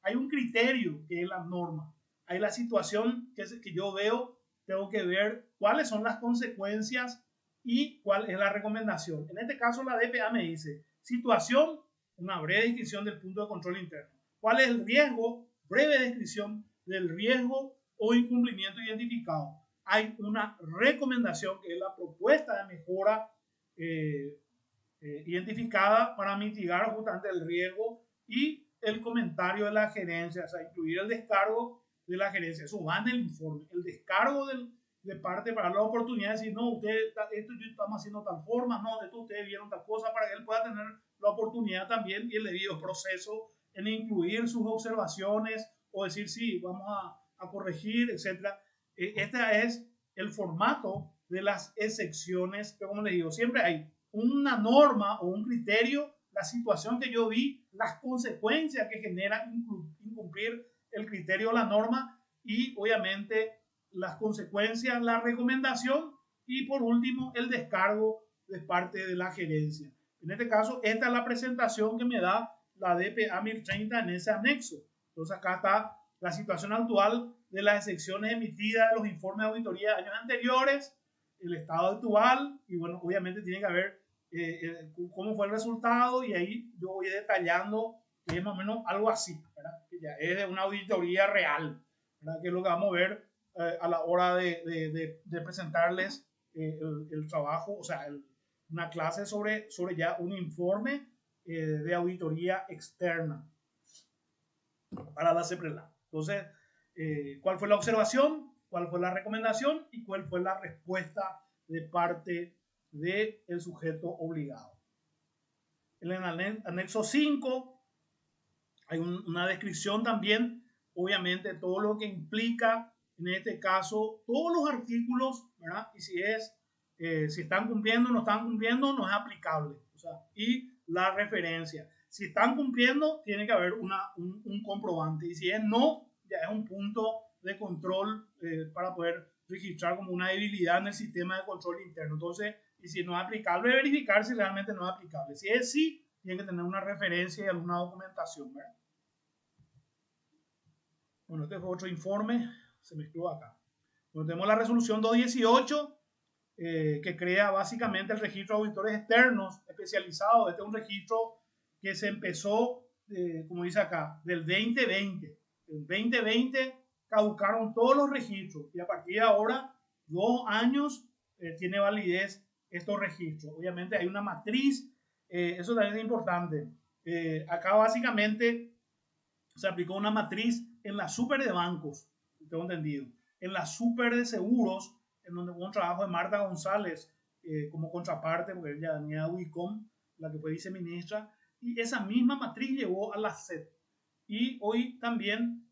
hay un criterio que es la norma. Hay la situación que yo veo tengo que ver cuáles son las consecuencias y cuál es la recomendación. En este caso, la DPA me dice, situación, una breve descripción del punto de control interno. ¿Cuál es el riesgo? Breve descripción del riesgo o incumplimiento identificado. Hay una recomendación que es la propuesta de mejora identificada para mitigar justamente el riesgo y el comentario de la gerencia, o sea, incluir el descargo de la gerencia. Eso va en el informe. El descargo de parte para la oportunidad de decir, no, ustedes, esto estamos haciendo tal forma, no, esto ustedes vieron tal cosa, para que él pueda tener la oportunidad también y el debido proceso en incluir sus observaciones o decir, sí, vamos a corregir, etc. Este es el formato de las excepciones, que como les digo, siempre hay una norma o un criterio, la situación que yo vi, las consecuencias que genera incumplir el criterio o la norma y obviamente las consecuencias, la recomendación y por último el descargo de parte de la gerencia. En este caso, esta es la presentación que me da la DPA 1030 en ese anexo. Entonces acá está la situación actual de las excepciones emitidas de los informes de auditoría de años anteriores, el estado actual y bueno, obviamente tiene que haber cómo fue el resultado y ahí yo voy detallando que es más o menos algo así, ¿verdad? Que ya es una auditoría real, ¿verdad? Que es lo que vamos a ver a la hora de presentarles el trabajo, o sea, una clase sobre ya un informe de auditoría externa para la CEPRELAC. Entonces, ¿cuál fue la observación? ¿Cuál fue la recomendación? ¿Y cuál fue la respuesta de parte del sujeto obligado? En el anexo 5 hay una descripción también, obviamente, todo lo que implica, en este caso, todos los artículos, ¿verdad? Y si están cumpliendo o no están cumpliendo, no es aplicable. O sea, y la referencia. Si están cumpliendo, tiene que haber un comprobante. Y si es no, ya es un punto de control para poder registrar como una debilidad en el sistema de control interno. Entonces, y si no es aplicable, verificar si realmente no es aplicable. Si es sí, tiene que tener una referencia y alguna documentación, ¿verdad? Bueno, este fue otro informe, se mezcló acá. Bueno, tenemos la resolución 218, que crea básicamente el registro de auditores externos especializados. Este es un registro que se empezó, como dice acá, del 2020. En 2020 caducaron todos los registros y a partir de ahora, 2 años, tiene validez estos registros. Obviamente hay una matriz, eso también es importante. Acá básicamente se aplicó una matriz en la super de bancos, tengo entendido, en la super de seguros, en donde hubo un trabajo de Marta González como contraparte, porque ella venía de Wicom, la que fue viceministra, y esa misma matriz llevó a la SED. Y hoy también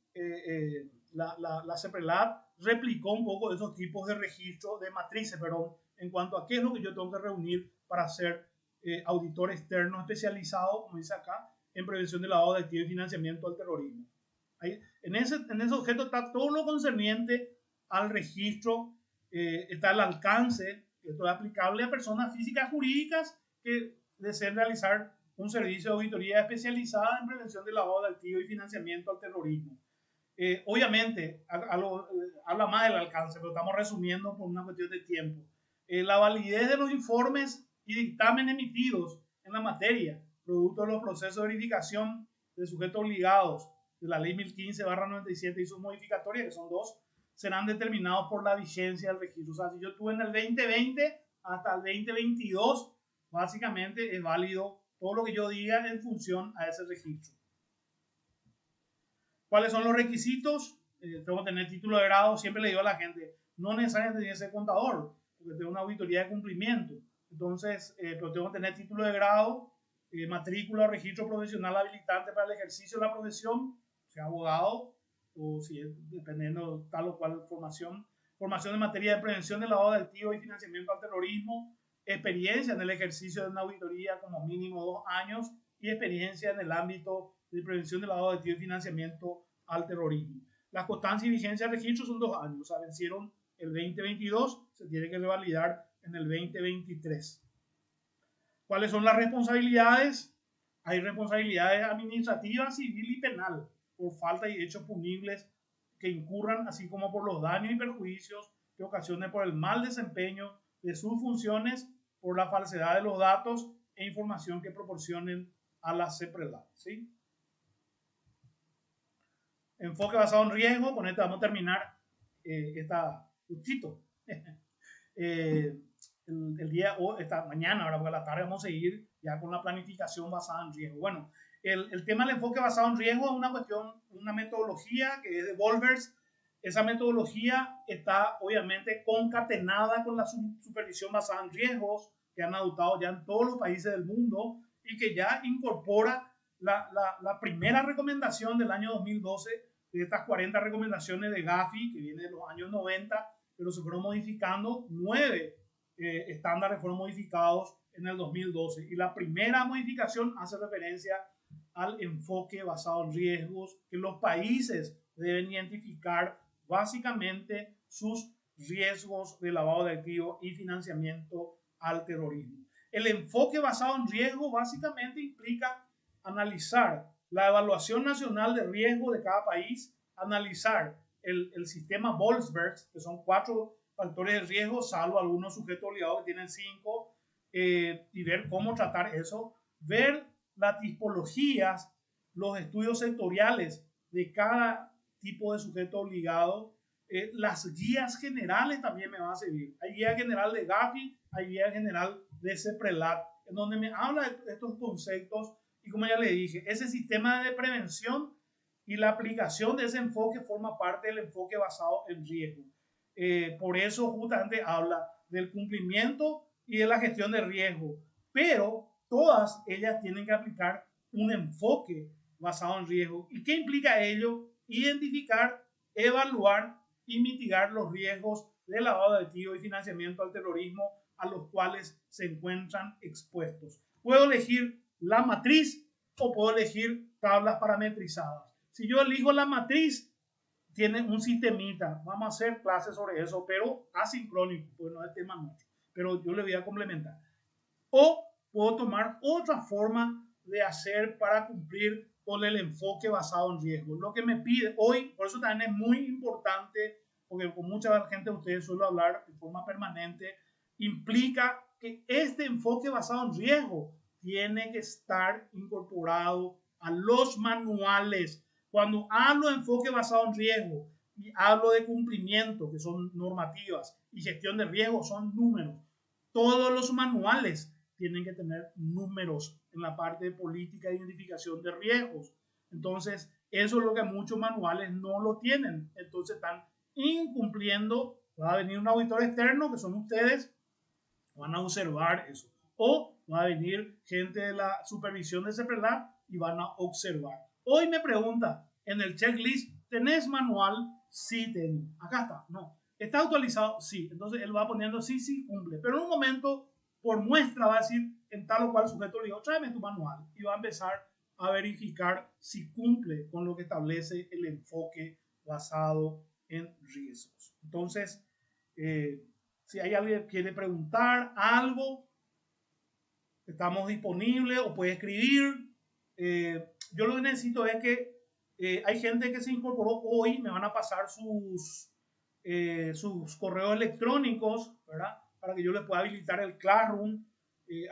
la CEPRELAT replicó un poco de esos tipos de registro de matrices, pero en cuanto a qué es lo que yo tengo que reunir para ser auditor externo especializado, como dice acá, en prevención de lavado de activos y financiamiento al terrorismo. Ahí, en ese objeto está todo lo concerniente al registro, está el alcance, esto es aplicable a personas físicas jurídicas que deseen realizar un servicio de auditoría especializada en prevención de lavado de activos y financiamiento al terrorismo. Obviamente, habla más del alcance, pero estamos resumiendo por una cuestión de tiempo. La validez de los informes y dictámenes emitidos en la materia, producto de los procesos de verificación de sujetos obligados de la ley 1015/97 y sus modificatorias, que son 2, serán determinados por la vigencia del registro. O sea, si yo tuve en el 2020 hasta el 2022, básicamente es válido todo lo que yo diga en función a ese registro. ¿Cuáles son los requisitos? Tengo que tener título de grado. Siempre le digo a la gente, no necesariamente tiene que ser contador, porque tengo una auditoría de cumplimiento. Entonces, pero tengo que tener título de grado, matrícula o registro profesional habilitante para el ejercicio de la profesión, sea abogado o si es, dependiendo tal o cual formación en materia de prevención del lavado de activos y financiamiento al terrorismo, experiencia en el ejercicio de una auditoría como mínimo 2 años y experiencia en el ámbito de prevención del lavado de activos y financiamiento al terrorismo. La constancia y vigencia del registro son 2 años, o sea, vencieron el 2022, se tiene que revalidar en el 2023. ¿Cuáles son las responsabilidades? Hay responsabilidades administrativas, civil y penal por falta y hechos punibles que incurran, así como por los daños y perjuicios que ocasione por el mal desempeño de sus funciones, por la falsedad de los datos e información que proporcionen a la CEPRELAT, ¿sí? Enfoque basado en riesgo, con esto vamos a terminar esta justito. El día o esta mañana, ahora por la tarde, vamos a seguir ya con la planificación basada en riesgo. Bueno, el tema del enfoque basado en riesgo es una cuestión, una metodología que es de Wolvers. Esa metodología está obviamente concatenada con la supervisión basada en riesgos que han adoptado ya en todos los países del mundo y que ya incorpora la primera recomendación del año 2012 de estas 40 recomendaciones de Gafi, que viene de los años 90, pero se fueron modificando. 9 estándares fueron modificados en el 2012. Y la primera modificación hace referencia al enfoque basado en riesgos, que los países deben identificar básicamente sus riesgos de lavado de activos y financiamiento al terrorismo. El enfoque basado en riesgo básicamente implica analizar la evaluación nacional de riesgo de cada país, analizar el sistema Boltzberg, que son 4 factores de riesgo, salvo algunos sujetos obligados que tienen 5, y ver cómo tratar eso, ver las tipologías, los estudios sectoriales de cada tipo de sujeto obligado, las guías generales también me van a servir. Hay guía general de Gafi, hay guía general de CEPRELAT, en donde me habla de estos conceptos y, como ya le dije, ese sistema de prevención y la aplicación de ese enfoque forma parte del enfoque basado en riesgo. Por eso justamente habla del cumplimiento y de la gestión de riesgo, pero todas ellas tienen que aplicar un enfoque basado en riesgo. ¿Y qué implica ello? Identificar, evaluar y mitigar los riesgos de lavado de activos y financiamiento al terrorismo a los cuales se encuentran expuestos. Puedo elegir la matriz o puedo elegir tablas parametrizadas. Si yo elijo la matriz, tiene un sistemita. Vamos a hacer clases sobre eso, pero asincrónico, pues no es tema nuestro. Pero yo le voy a complementar. O puedo tomar otra forma de hacer para cumplir con el enfoque basado en riesgo. Lo que me pide hoy, por eso también es muy importante, porque con mucha gente de ustedes suelo hablar de forma permanente, implica que este enfoque basado en riesgo tiene que estar incorporado a los manuales. Cuando hablo de enfoque basado en riesgo y hablo de cumplimiento, que son normativas, y gestión de riesgo, son números. Todos los manuales tienen que tener números en la parte de política de identificación de riesgos. Entonces, eso es lo que muchos manuales no lo tienen. Entonces, están incumpliendo. Va a venir un auditor externo, que son ustedes, van a observar eso. O va a venir gente de la supervisión de CEPRELAT y van a observar. Hoy me pregunta en el checklist, ¿tenés manual? Sí, tengo. Acá está. No. ¿Está actualizado? Sí. Entonces él va poniendo sí, sí, cumple. Pero en un momento, por muestra, va a decir en tal o cual sujeto le digo, tráeme tu manual. Y va a empezar a verificar si cumple con lo que establece el enfoque basado en riesgos. Entonces, si hay alguien que quiere preguntar algo, estamos disponibles o puede escribir. Yo lo que necesito es que hay gente que se incorporó hoy, me van a pasar sus correos electrónicos, ¿verdad? Para que yo les pueda habilitar el Classroom.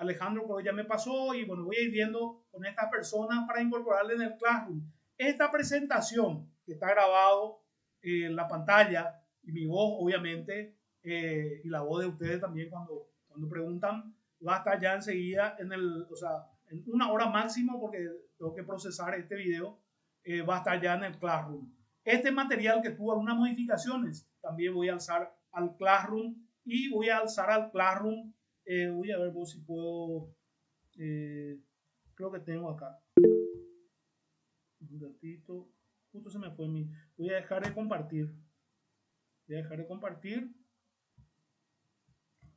Alejandro pues ya me pasó y bueno, voy a ir viendo con estas personas para incorporarle en el Classroom. Esta presentación que está grabado en la pantalla y mi voz obviamente y la voz de ustedes también cuando preguntan, va a estar ya enseguida en en 1 hora máximo, porque tengo que procesar este video, va a estar ya en el Classroom. Este material que tuvo algunas modificaciones, también voy a alzar al Classroom y voy a alzar al Classroom, voy a ver si puedo, creo que tengo acá, un ratito, justo se me fue voy a dejar de compartir,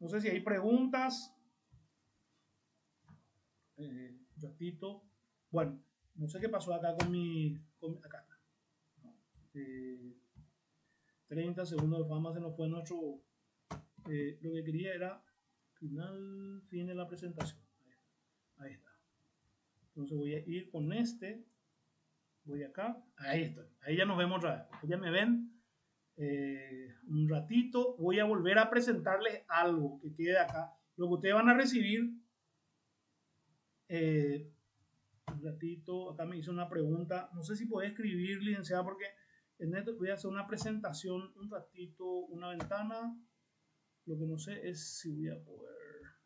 no sé si hay preguntas. Ratito. Bueno, no sé qué pasó acá con acá. 30 segundos de fama se nos fue nuestro. Lo que quería era fin de la presentación. Ahí está. Entonces voy a ir con este. Voy acá. Ahí está. Ahí ya nos vemos otra vez. Ya me ven. un ratito. Voy a volver a presentarles algo que quede acá. Lo que ustedes van a recibir, un ratito, acá me hizo una pregunta. No sé si puede escribir, licenciada, porque en esto voy a hacer una presentación un ratito, una ventana. Lo que no sé es si voy a poder.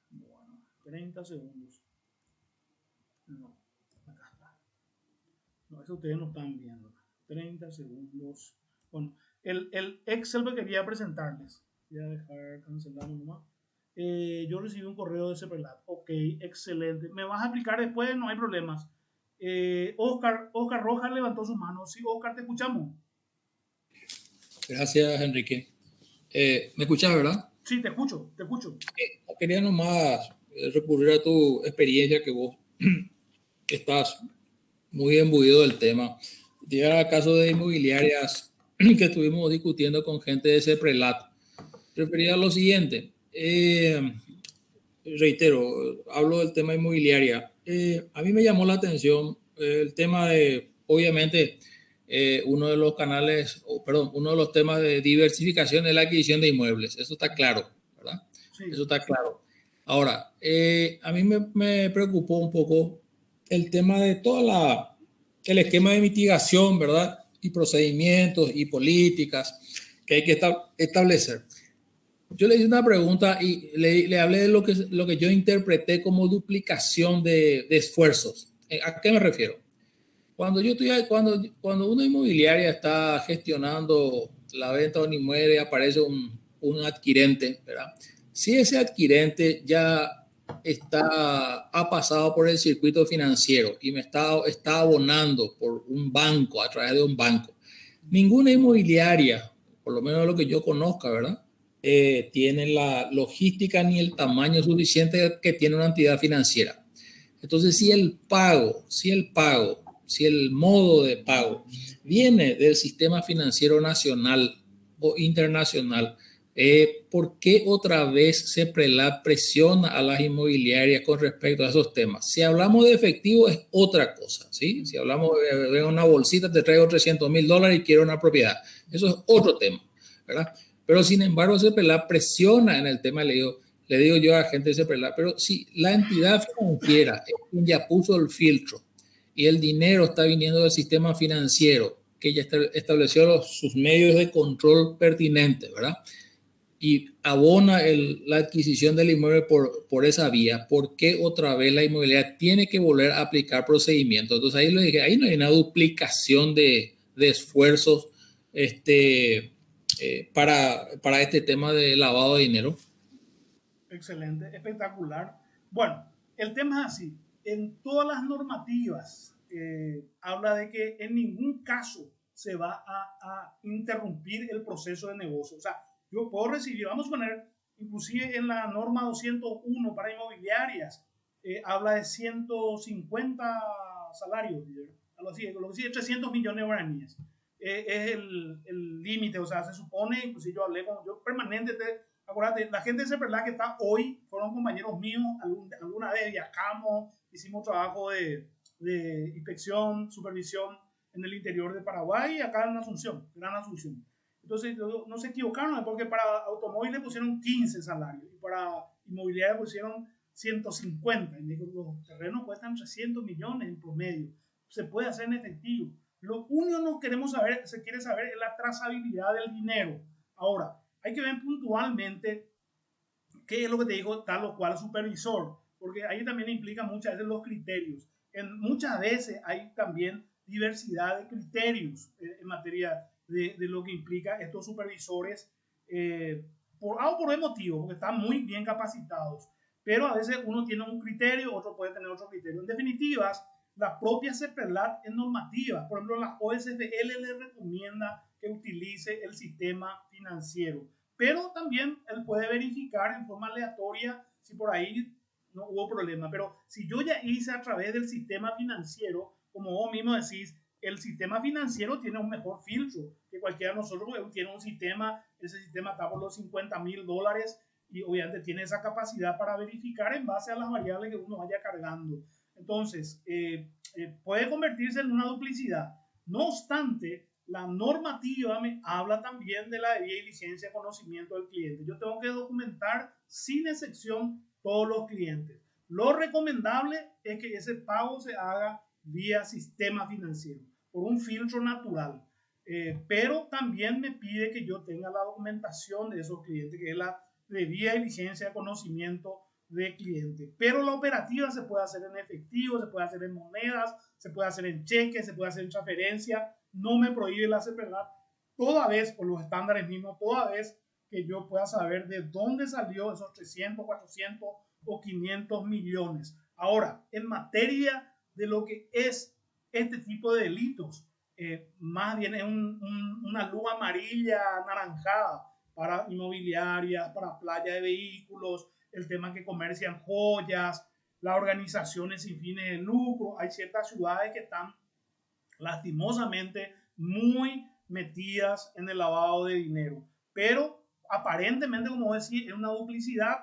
Bueno, 30 segundos. No, acá está. No, eso ustedes no están viendo. 30 segundos. Bueno, el Excel que quería presentarles. Voy a dejar cancelado nomás. Yo recibí un correo de Ceprelat. Ok, excelente. ¿Me vas a explicar después? No hay problemas. Oscar Rojas levantó su mano. Sí, Oscar, te escuchamos. Gracias, Enrique. ¿Me escuchas, verdad? Sí, te escucho, te escucho. Quería nomás recurrir a tu experiencia, que vos estás muy imbuido del tema. Llega al caso de inmobiliarias que estuvimos discutiendo con gente de Ceprelat. Refería a lo siguiente. Reitero, hablo del tema inmobiliaria. A mí me llamó la atención el tema de, obviamente, uno de los canales, uno de los temas de diversificación es la adquisición de inmuebles. Eso está claro, ¿verdad? Sí. Eso está claro. Ahora, a mí me preocupó un poco el tema de el esquema de mitigación, ¿verdad? Y procedimientos y políticas que hay que establecer. Yo le hice una pregunta y le hablé de lo que yo interpreté como duplicación de esfuerzos. ¿A qué me refiero? Cuando una inmobiliaria está gestionando la venta de un inmueble, aparece un adquirente, ¿verdad? Si ese adquirente ya ha pasado por el circuito financiero y me está abonando por un banco, a través de un banco, ninguna inmobiliaria, por lo menos lo que yo conozca, ¿verdad? Tiene la logística ni el tamaño suficiente que tiene una entidad financiera. Entonces, si el modo de pago viene del sistema financiero nacional o internacional, ¿por qué otra vez Ceprelat presiona a las inmobiliarias con respecto a esos temas? Si hablamos de efectivo es otra cosa, ¿sí? Si hablamos de una bolsita, te traigo $300,000 y quiero una propiedad. Eso es otro tema, ¿verdad? Pero sin embargo, Ceprelat presiona en el tema, le digo yo a la gente de Ceprelat, pero si la entidad financiera es quien ya puso el filtro y el dinero está viniendo del sistema financiero, que ya estableció sus medios de control pertinentes, ¿verdad? Y abona la adquisición del inmueble por esa vía, ¿por qué otra vez la inmobiliaria tiene que volver a aplicar procedimientos? Entonces ahí le dije, ahí no hay una duplicación de esfuerzos para este tema de lavado de dinero. Excelente, espectacular. Bueno, el tema es así. En todas las normativas habla de que en ningún caso se va a interrumpir el proceso de negocio. O sea, yo puedo recibir, vamos a poner, inclusive en la norma 201 para inmobiliarias, habla de 150 salarios, algo así, lo que sí, 300 millones de guaraníes. Es el límite, o sea, se supone, inclusive yo hablé con, yo permanente, acuérdate, la gente de Ceprelat que está hoy, fueron compañeros míos, alguna vez viajamos, hicimos trabajo de inspección, supervisión en el interior de Paraguay y acá en Asunción, Gran Asunción. Entonces, no se equivocaron, porque para automóviles pusieron 15 salarios y para inmobiliaria pusieron 150. Y me dijo, los terrenos cuestan 300 millones en promedio. Se puede hacer en efectivo. Lo único que se quiere saber es la trazabilidad del dinero. Ahora, hay que ver puntualmente qué es lo que te digo tal o cual supervisor, porque ahí también implica muchas veces los criterios. Muchas veces hay también diversidad de criterios en materia de lo que implica estos supervisores, por el motivo, porque están muy bien capacitados, pero a veces uno tiene un criterio, otro puede tener otro criterio. En definitiva, la propia Ceprelat en normativa, por ejemplo, la OSFL le recomienda que utilice el sistema financiero, pero también él puede verificar en forma aleatoria si por ahí no hubo problema. Pero si yo ya hice a través del sistema financiero, como vos mismo decís, el sistema financiero tiene un mejor filtro que cualquiera de nosotros, porque tiene un sistema, ese sistema está por los $50,000 y obviamente tiene esa capacidad para verificar en base a las variables que uno vaya cargando. Entonces, puede convertirse en una duplicidad. No obstante, la normativa me habla también de la debida diligencia y conocimiento del cliente. Yo tengo que documentar sin excepción todos los clientes. Lo recomendable es que ese pago se haga vía sistema financiero, por un filtro natural. Pero también me pide que yo tenga la documentación de esos clientes, que es la debida diligencia y conocimiento de cliente. Pero la operativa se puede hacer en efectivo, se puede hacer en monedas, se puede hacer en cheques, se puede hacer en transferencia. No me prohíbe la CEPRELAT, toda vez, por los estándares mismos, toda vez que yo pueda saber de dónde salió esos 300, 400 o 500 millones. Ahora, en materia de lo que es este tipo de delitos, más bien es una luz amarilla, anaranjada para inmobiliarias, para playa de vehículos, el tema que comercian joyas, las organizaciones sin fines de lucro. Hay ciertas ciudades que están lastimosamente muy metidas en el lavado de dinero, pero aparentemente, como decía, es una duplicidad.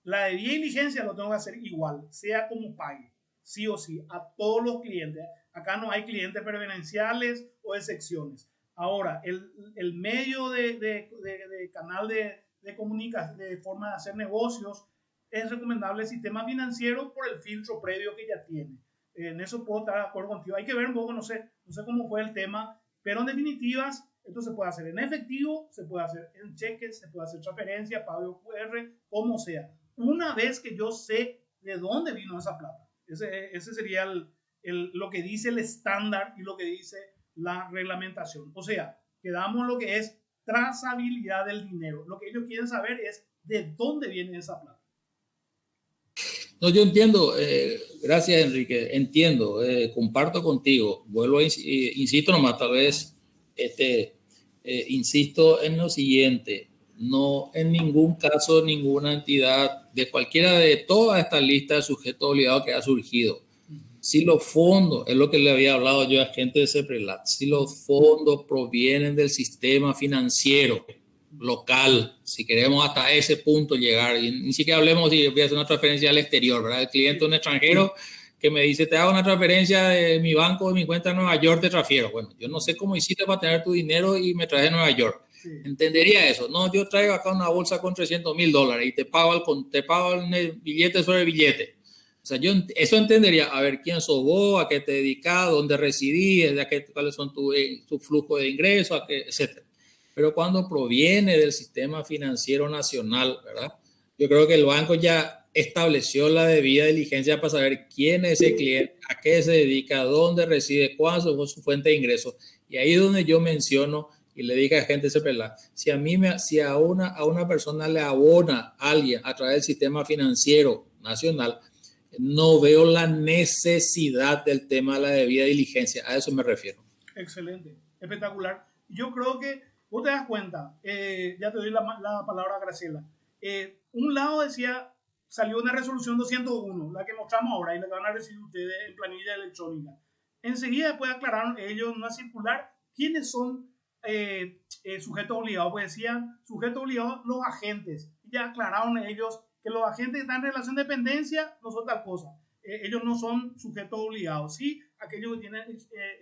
La debida diligencia lo tengo que hacer igual, sea como pague, sí o sí, a todos los clientes. Acá no hay clientes preferenciales o excepciones. Ahora, el medio de canal de comunicación, de forma de hacer negocios, es recomendable el sistema financiero por el filtro previo que ya tiene. En eso puedo estar de acuerdo contigo. Hay que ver un poco, no sé cómo fue el tema, pero en definitivas, esto se puede hacer en efectivo, se puede hacer en cheques, se puede hacer transferencia, pago QR, como sea. Una vez que yo sé de dónde vino esa plata. Ese sería lo que dice el estándar y lo que dice la reglamentación. O sea, quedamos lo que es trazabilidad del dinero. Lo que ellos quieren saber es de dónde viene esa plata. No, yo entiendo, gracias Enrique, entiendo, comparto contigo, vuelvo a insisto nomás, tal vez, insisto en lo siguiente, no en ningún caso ninguna entidad de cualquiera de toda esta lista de sujetos obligados que ha surgido, si los fondos, es lo que le había hablado yo a gente de CEPRELAT, si los fondos provienen del sistema financiero local, si queremos hasta ese punto llegar, y ni siquiera hablemos si voy a hacer una transferencia al exterior, ¿verdad? El cliente, un extranjero que me dice, te hago una transferencia de mi banco, de mi cuenta en Nueva York, te transfiero. Bueno, yo no sé cómo hiciste para tener tu dinero y me traes de Nueva York. Sí. Entendería eso. No, yo traigo acá una bolsa con $300,000 y te pago el billete sobre billete. O sea, yo eso entendería. A ver, ¿quién sos vos? ¿A qué te dedicas? ¿Dónde residís? ¿Cuáles son tu flujo de ingresos? Etcétera. Pero cuando proviene del sistema financiero nacional, ¿verdad? Yo creo que el banco ya estableció la debida diligencia para saber quién es ese cliente, a qué se dedica, dónde reside, cuál es su fuente de ingresos. Y ahí es donde yo menciono y le digo a gente CEPRELAT, si a una persona le abona a alguien a través del sistema financiero nacional, no veo la necesidad del tema de la debida diligencia. A eso me refiero. Excelente, espectacular. Yo creo que vos te das cuenta, ya te doy la palabra a Graciela. Un lado decía, salió una resolución 201, la que mostramos ahora y la que van a recibir ustedes en planilla electrónica. Enseguida después aclararon ellos en una circular quiénes son sujetos obligados. Pues decían sujetos obligados los agentes. Ya aclararon ellos que los agentes que están en relación de dependencia no son tal cosa. Ellos no son sujetos obligados, sí, aquellos que tienen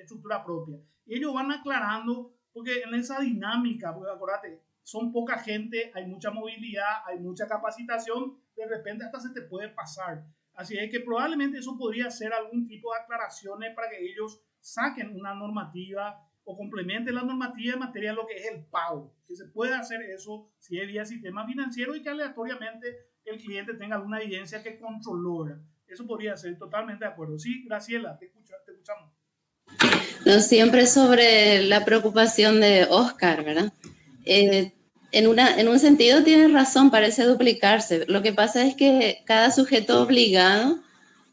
estructura propia. Y ellos van aclarando, porque en esa dinámica, pues acuérdate, son poca gente, hay mucha movilidad, hay mucha capacitación, de repente hasta se te puede pasar. Así es que probablemente eso podría ser algún tipo de aclaraciones para que ellos saquen una normativa o complementen la normativa en materia de lo que es el pago. Que se puede hacer eso si es vía sistema financiero y que aleatoriamente el cliente tenga alguna evidencia que controló. Eso podría ser, totalmente de acuerdo. Sí, Graciela, te escuchamos. No, siempre sobre la preocupación de Oscar, ¿verdad? En un sentido tiene razón, parece duplicarse. Lo que pasa es que cada sujeto obligado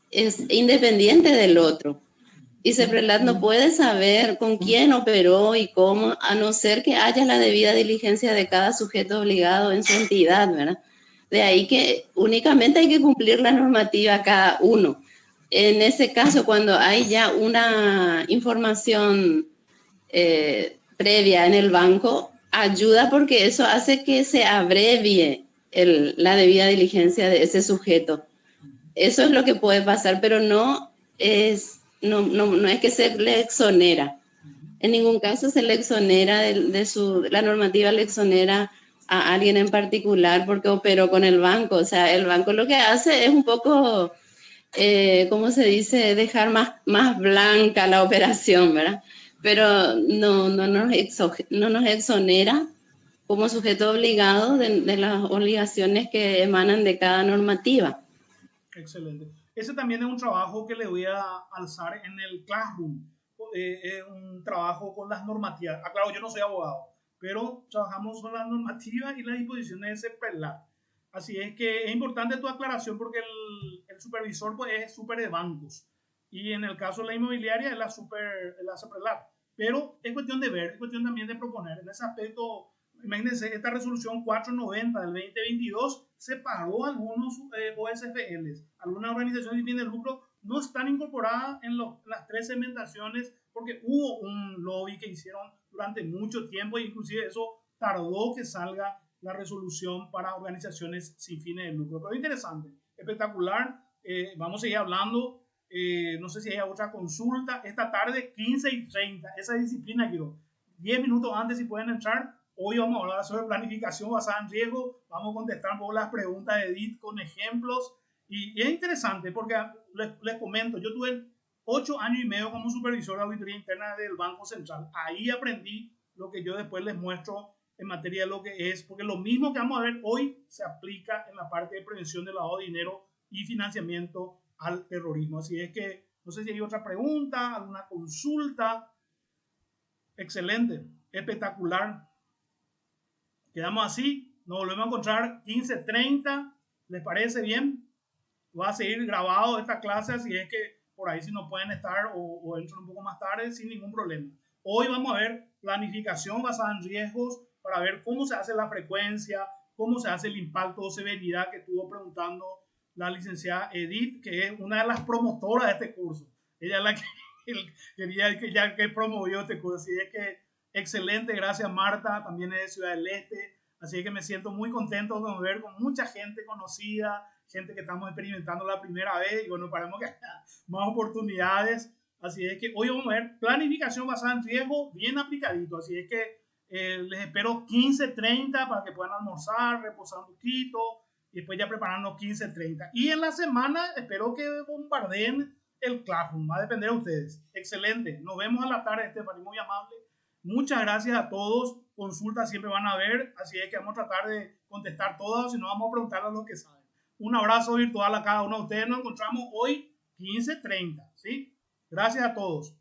es independiente del otro. Y CEPRELAT no puede saber con quién operó y cómo, a no ser que haya la debida diligencia de cada sujeto obligado en su entidad, ¿verdad? De ahí que únicamente hay que cumplir la normativa cada uno. En ese caso, cuando hay ya una información previa en el banco, ayuda porque eso hace que se abrevie la debida diligencia de ese sujeto. Eso es lo que puede pasar, pero no es que se le exonera. en ningún caso se le exonera la normativa le exonera a alguien en particular porque operó con el banco. O sea, el banco lo que hace es un poco, ¿cómo se dice?, dejar más blanca la operación, ¿verdad? Pero no nos exonera como sujeto obligado de las obligaciones que emanan de cada normativa. Excelente. Ese también es un trabajo que le voy a alzar en el Classroom. Es un trabajo con las normativas. Claro, yo no soy abogado, pero trabajamos con las normativas y las disposiciones de CEPRELAC. Así es que es importante tu aclaración porque el supervisor pues, es súper de bancos. Y en el caso de la inmobiliaria es la CEPRELAC. Pero es cuestión de ver, es cuestión también de proponer. En ese aspecto, imagínense, esta resolución 490 del 2022 separó algunos OSFLs, algunas organizaciones sin fin de lucro no están incorporadas en las 3 segmentaciones porque hubo un lobby que hicieron durante mucho tiempo e inclusive eso tardó que salga la resolución para organizaciones sin fines de lucro. Pero interesante, espectacular. Vamos a seguir hablando. No sé si hay otra consulta. Esta tarde, 15:30, esa disciplina quiero. 10 minutos antes si pueden entrar. Hoy vamos a hablar sobre planificación basada en riesgo. Vamos a contestar un poco las preguntas de Edith con ejemplos. Y es interesante porque les comento, yo tuve 8 años y medio como supervisor de auditoría interna del Banco Central. Ahí aprendí lo que yo después les muestro en materia de lo que es, porque lo mismo que vamos a ver hoy se aplica en la parte de prevención del lavado de dinero y financiamiento al terrorismo. Así es que no sé si hay otra pregunta, alguna consulta. Excelente, espectacular. Quedamos así, nos volvemos a encontrar 15:30. ¿Les parece bien? Va a seguir grabado esta clase, así es que por ahí si no pueden estar o entran un poco más tarde, sin ningún problema. Hoy vamos a ver planificación basada en riesgos para ver cómo se hace la frecuencia, cómo se hace el impacto o severidad que estuvo preguntando la licenciada Edith, que es una de las promotoras de este curso. Ella es la que promovió este curso. Así es que excelente, gracias Marta, también es de Ciudad del Este. Así es que me siento muy contento de ver con mucha gente conocida, gente que estamos experimentando la primera vez y bueno, esperemos que haya más oportunidades. Así es que hoy vamos a ver planificación basada en riesgo bien aplicadito. Así es que les espero 15:30 para que puedan almorzar, reposar un poquito y después ya prepararnos 15:30. Y en la semana espero que bombardeen el Classroom. Va a depender de ustedes. Excelente. Nos vemos a la tarde, Stephanie. Muy amable. Muchas gracias a todos. Consultas siempre van a haber. Así es que vamos a tratar de contestar todas. Si no, vamos a preguntar a los que saben. Un abrazo virtual a cada uno de ustedes. Nos encontramos hoy 15:30. ¿Sí? Gracias a todos.